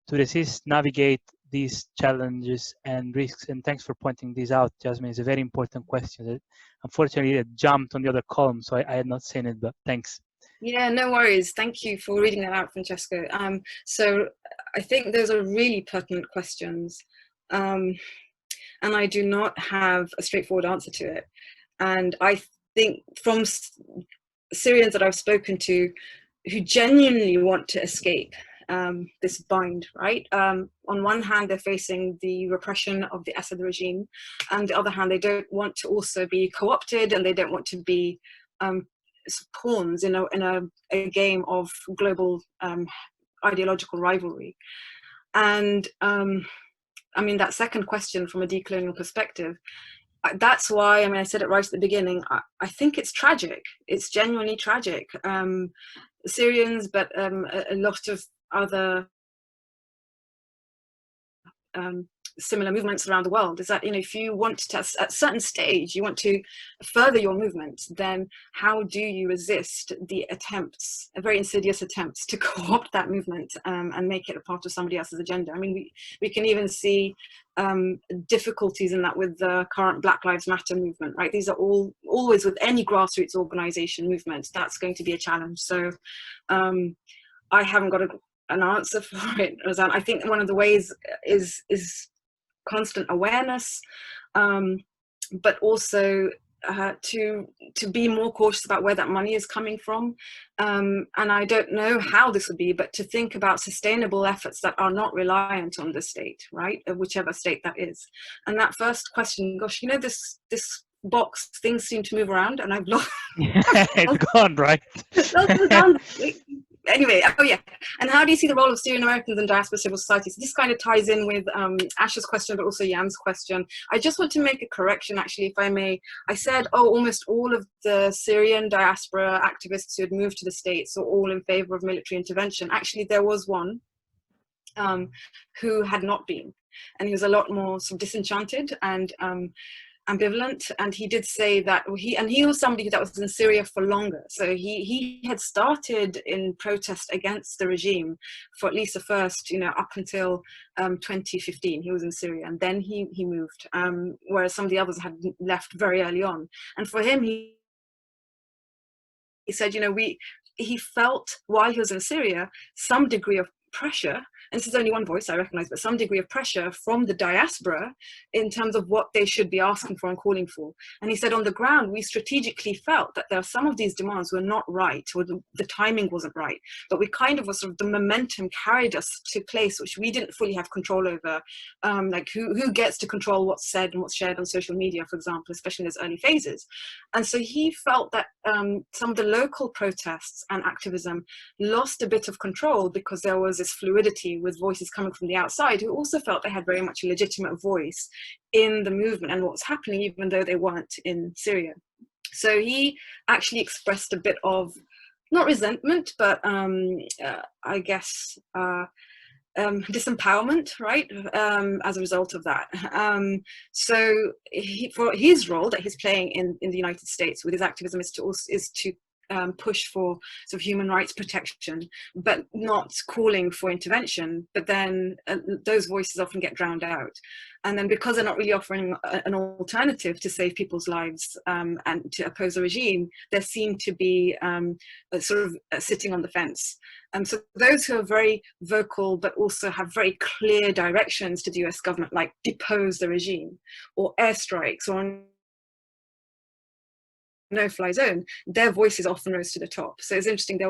to resist, navigate these challenges and risks? And thanks for pointing this out, Jasmine. It's a very important question. That unfortunately, it jumped on the other column, so I had not seen it, but thanks. Yeah, no worries. Thank you for reading that out, Francesco. So I think those are really pertinent questions. And I do not have a straightforward answer to it. And I think from Syrians that I've spoken to who genuinely want to escape this bind, right? On one hand, they're facing the repression of the Assad regime, and on the other hand, they don't want to also be co-opted, and they don't want to be pawns in a game of global ideological rivalry. And I mean, that second question from a decolonial perspective, that's why, I mean, I said it right at the beginning, I think it's tragic. It's genuinely tragic. Syrians, but a lot of other similar movements around the world, is that, you know, if you want to, at a certain stage, you want to further your movement, then how do you resist the attempts, very insidious attempts to co-opt that movement and make it a part of somebody else's agenda? I mean, we can even see difficulties in that with the current Black Lives Matter movement, right? These are always with any grassroots organization movement, that's going to be a challenge. So I haven't got an answer for it, Razan. I think one of the ways is constant awareness, but also to be more cautious about where that money is coming from. And I don't know how this would be, but to think about sustainable efforts that are not reliant on the state, right? Whichever state that is. And that first question, gosh, you know, this box, things seem to move around, and I've lost. It's gone, right? Anyway, oh yeah. And how do you see the role of Syrian Americans in diaspora civil society? So this kind of ties in with Ash's question, but also Jan's question. I just want to make a correction, actually, if I may. I said, oh, almost all of the Syrian diaspora activists who had moved to the States are all in favor of military intervention. Actually, there was one who had not been, and he was a lot more sort of disenchanted and ambivalent, and he did say that he was somebody that was in Syria for longer, so he had started in protest against the regime for at least the first, you know, up until 2015 he was in Syria, and then he moved, whereas some of the others had left very early on. And for him, he said, you know, he felt while he was in Syria some degree of pressure, and this is only one voice I recognize, but some degree of pressure from the diaspora in terms of what they should be asking for and calling for. And he said, on the ground, we strategically felt that there are some of these demands were not right, or the timing wasn't right, but we kind of was sort of, the momentum carried us to a place which we didn't fully have control over, like who gets to control what's said and what's shared on social media, for example, especially in those early phases. And so he felt that some of the local protests and activism lost a bit of control because there was this fluidity with voices coming from the outside who also felt they had very much a legitimate voice in the movement and what's happening, even though they weren't in Syria. So he actually expressed a bit of, not resentment, but I guess disempowerment, right, as a result of that. So for his role that he's playing in the United States with his activism is to push for sort of human rights protection, but not calling for intervention. But then those voices often get drowned out. And then because they're not really offering an alternative to save people's lives and to oppose the regime, they seem to be sort of sitting on the fence. So those who are very vocal, but also have very clear directions to the US government, like depose the regime or airstrikes or no-fly zone, their voices often rose to the top. So it's interesting. There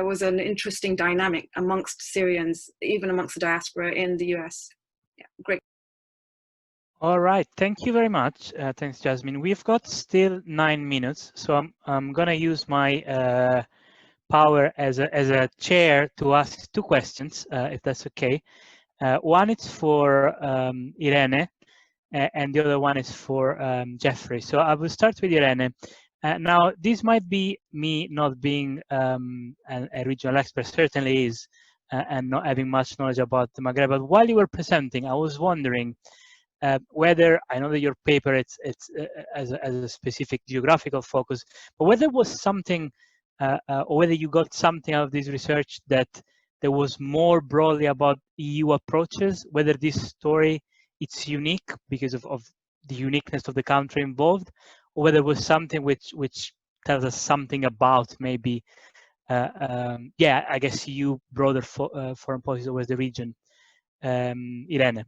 was an interesting dynamic amongst Syrians, even amongst the diaspora in the US. Yeah, great. All right, thank you very much. Thanks, Jasmine. We've got still 9 minutes, so I'm gonna use my power as a chair to ask two questions, if that's okay. One is for Irene, and the other one is for Jeffrey. So I will start with Irene. Now, this might be me not being a regional expert, certainly is, and not having much knowledge about the Maghreb. But while you were presenting, I was wondering whether, I know that your paper it's as a specific geographical focus, but whether there was something, or whether you got something out of this research that there was more broadly about EU approaches, whether this story it's unique because of the uniqueness of the country involved, or whether it was something which tells us something about maybe, yeah, I guess EU broader foreign policy towards the region. Irene.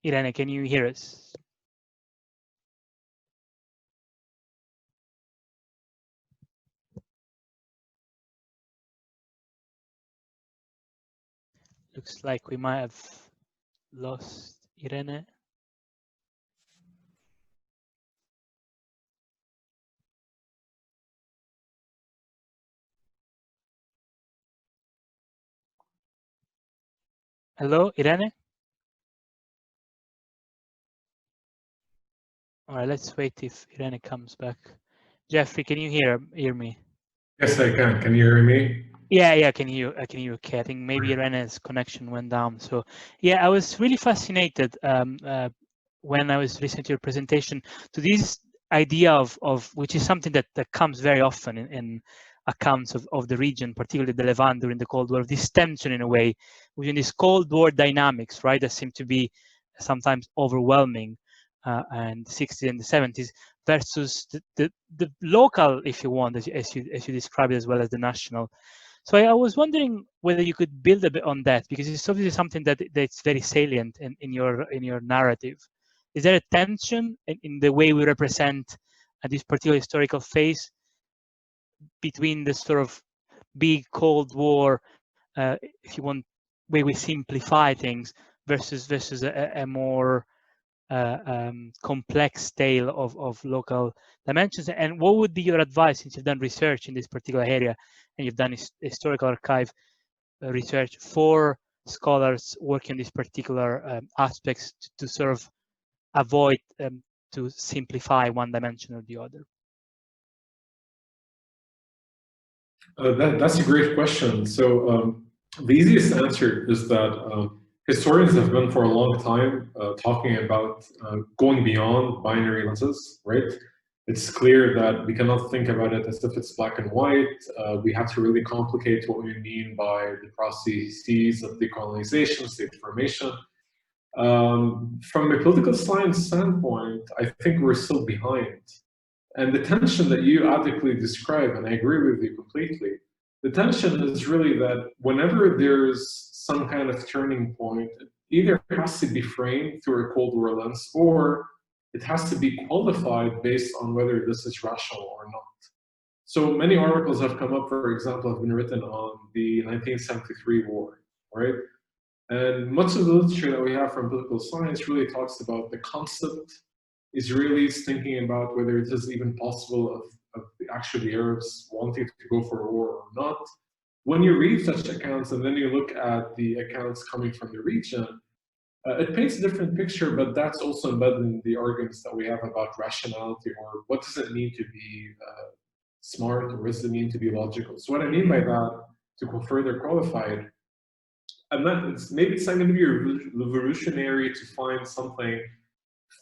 Irene, can you hear us? Looks like we might have lost Irene. Hello, Irene? All right, let's wait if Irene comes back. Jeffrey, can you hear me? Yes, I can. Can you hear me? Yeah, I can hear you. Okay, I think maybe Irene's connection went down. So, yeah, I was really fascinated when I was listening to your presentation to this idea of which is something that comes very often in accounts of the region, particularly the Levant during the Cold War, of this tension in a way within these Cold War dynamics, right, that seem to be sometimes overwhelming, and the 60s and the 70s versus the local, if you want, as you described it, as well as the national. So I was wondering whether you could build a bit on that, because it's obviously something that's very salient in your narrative. Is there a tension in the way we represent this particular historical phase between the sort of big Cold War, if you want, way we simplify things versus a more complex tale of local dimensions? And what would be your advice, since you've done research in this particular area and you've done historical archive research, for scholars working on these particular aspects to sort of avoid to simplify one dimension or the other? That's a great question. So the easiest answer is that historians have been for a long time talking about going beyond binary lenses, right? It's clear that we cannot think about it as if it's black and white. We have to really complicate what we mean by the processes of decolonization, state formation. From a political science standpoint, I think we're still behind. And the tension that you adequately describe, and I agree with you completely, the tension is really that whenever there's some kind of turning point, it either has to be framed through a Cold War lens, or it has to be qualified based on whether this is rational or not. So many articles have come up, for example, have been written on the 1973 war, right? And much of the literature that we have from political science really talks about the concept. Israelis thinking about whether it is even possible of actually the Arabs wanting to go for a war or not. When you read such accounts and then you look at the accounts coming from the region, it paints a different picture, but that's also embedded in the arguments that we have about rationality, or what does it mean to be smart, or what does it mean to be logical. So what I mean by that, to further qualify it, maybe it's not going to be revolutionary to find something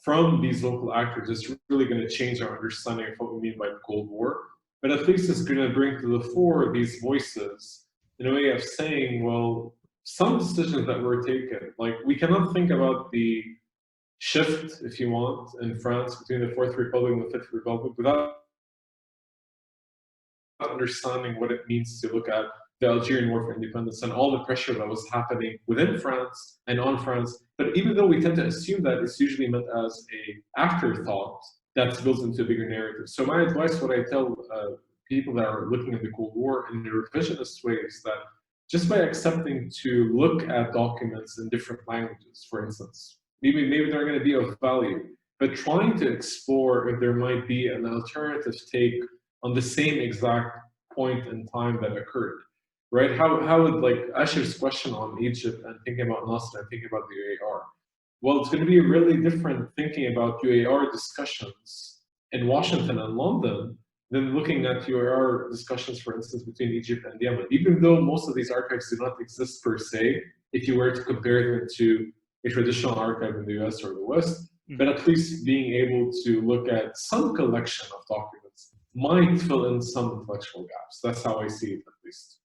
from these local actors that's really going to change our understanding of what we mean by the Cold War. But at least it's going to bring to the fore these voices in a way of saying, well, some decisions that were taken, like we cannot think about the shift, if you want, in France between the Fourth Republic and the Fifth Republic without understanding what it means to look at the Algerian War for Independence and all the pressure that was happening within France and on France. But even though we tend to assume that, it's usually meant as an afterthought that's built into a bigger narrative. So my advice, what I tell people that are looking at the Cold War in a revisionist way, is that just by accepting to look at documents in different languages, for instance. Maybe they're going to be of value, but trying to explore if there might be an alternative take on the same exact point in time that occurred, right? How would, like Asher's question on Egypt and thinking about Nasser and thinking about the UAR? Well, it's going to be really different thinking about UAR discussions in Washington and London than looking at UAR discussions, for instance, between Egypt and Yemen. Even though most of these archives do not exist per se, if you were to compare them to a traditional archive in the US or the West, but at least being able to look at some collection of documents might fill in some intellectual gaps. That's how I see it, at least.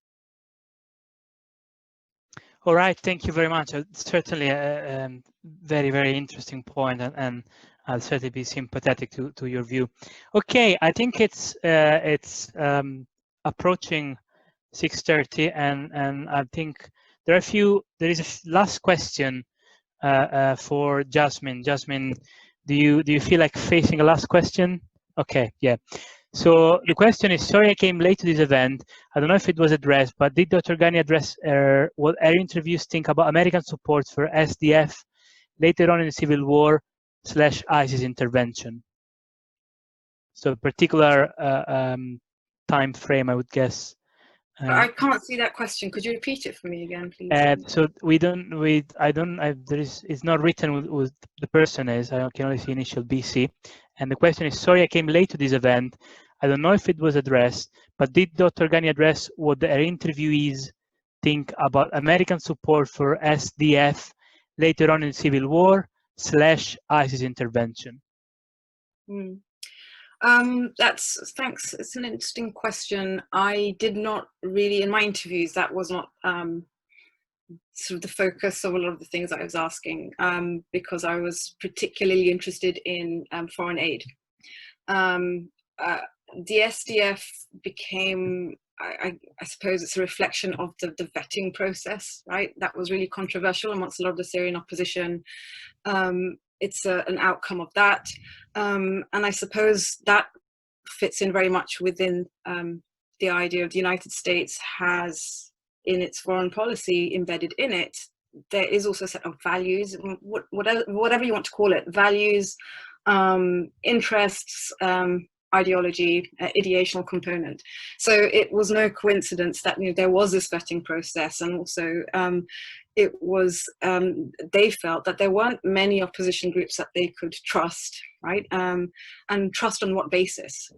All right, thank you very much. Certainly a very, very interesting point, and I'll certainly be sympathetic to your view. Okay, I think it's approaching 6:30, and I think there is a last question for Jasmine. Jasmine, do you feel like facing a last question? Okay, yeah. So the question is, sorry I came late to this event. I don't know if it was addressed, but did Dr. Gani address what her interviews think about American support for SDF later on in the Civil War / ISIS intervention? So a particular time frame, I would guess. I can't see that question. Could you repeat it for me again, please? So it's not written with the person is. I can only see initial BC. And the question is, sorry I came late to this event. I don't know if it was addressed, but did Dr. Gani address what her interviewees think about American support for SDF later on in Civil War / ISIS intervention? Thanks. It's an interesting question. I did not really, in my interviews, that was not sort of the focus of a lot of the things I was asking, because I was particularly interested in foreign aid. The SDF became, I suppose it's a reflection of the vetting process, right? That was really controversial amongst a lot of the Syrian opposition. It's an outcome of that. And I suppose that fits in very much within the idea of the United States has in its foreign policy embedded in it. There is also a set of values, whatever you want to call it, values, interests, ideology, ideational component. So it was no coincidence that there was this vetting process, and also it was they felt that there weren't many opposition groups that they could trust, right? And trust on what basis?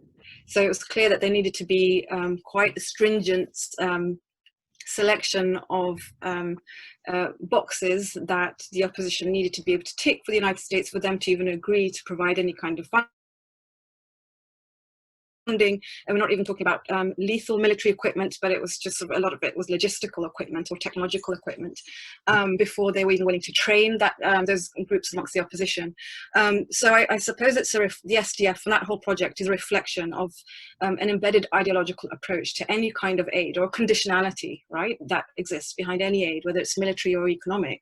So it was clear that there needed to be quite a stringent selection of boxes that the opposition needed to be able to tick for the United States for them to even agree to provide any kind of funding. And we're not even talking about lethal military equipment, but it was just a lot of it was logistical equipment or technological equipment before they were even willing to train that those groups amongst the opposition. So I suppose it's the SDF and that whole project is a reflection of an embedded ideological approach to any kind of aid or conditionality, right, that exists behind any aid, whether it's military or economic.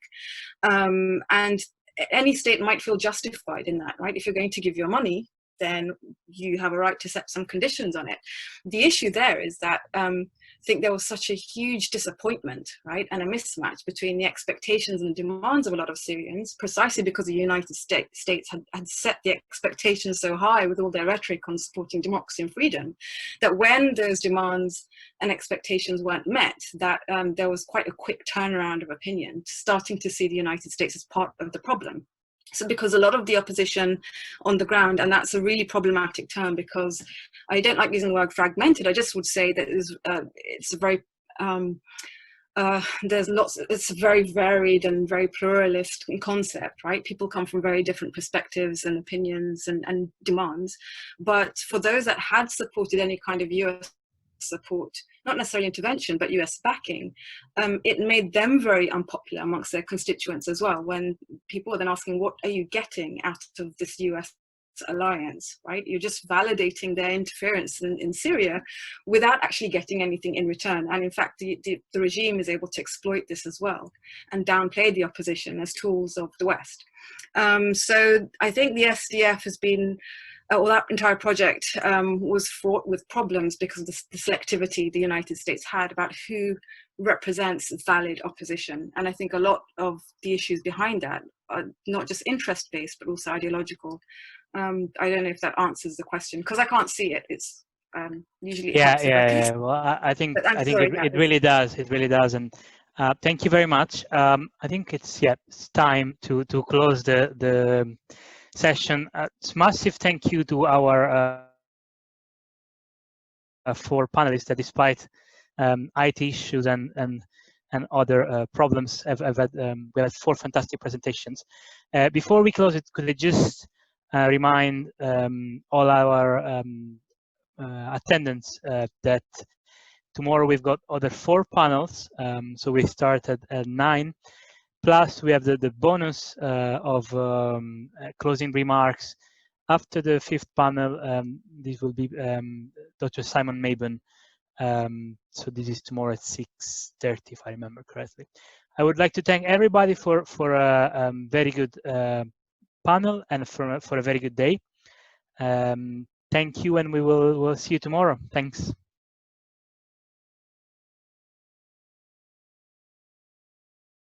And any state might feel justified in that, right? If you're going to give your money, then you have a right to set some conditions on it. The issue there is that I think there was such a huge disappointment, right, and a mismatch between the expectations and demands of a lot of Syrians, precisely because the United States had set the expectations so high with all their rhetoric on supporting democracy and freedom, that when those demands and expectations weren't met, that there was quite a quick turnaround of opinion, starting to see the United States as part of the problem. So because a lot of the opposition on the ground, and that's a really problematic term because I don't like using the word fragmented, I just would say that it's a very, it's a very varied and very pluralist concept, right? People come from very different perspectives and opinions and demands. But for those that had supported any kind of US support, not necessarily intervention, but US backing, it made them very unpopular amongst their constituents as well, when people were then asking, what are you getting out of this US alliance, right? You're just validating their interference in Syria without actually getting anything in return. And in fact, the regime is able to exploit this as well and downplay the opposition as tools of the West. So I think the SDF has been well, that entire project was fraught with problems because of the selectivity the United States had about who represents valid opposition. And I think a lot of the issues behind that are not just interest-based, but also ideological. I don't know if that answers the question, because I can't see it. It's usually it helps if I can see. Well, I think sorry, it really does. It really does. And thank you very much. I think it's time to close the session. It's massive thank you to our 4 panelists that, despite IT issues and other problems, we had 4 fantastic presentations. Before we close it, could I just remind all our attendants that tomorrow we've got other 4 panels. So we started at 9. Plus, we have the bonus of closing remarks after the 5th panel. This will be Dr. Simon Mabon. So this is tomorrow at 6:30, if I remember correctly. I would like to thank everybody for a very good panel and for a very good day. Thank you, and we'll see you tomorrow. Thanks.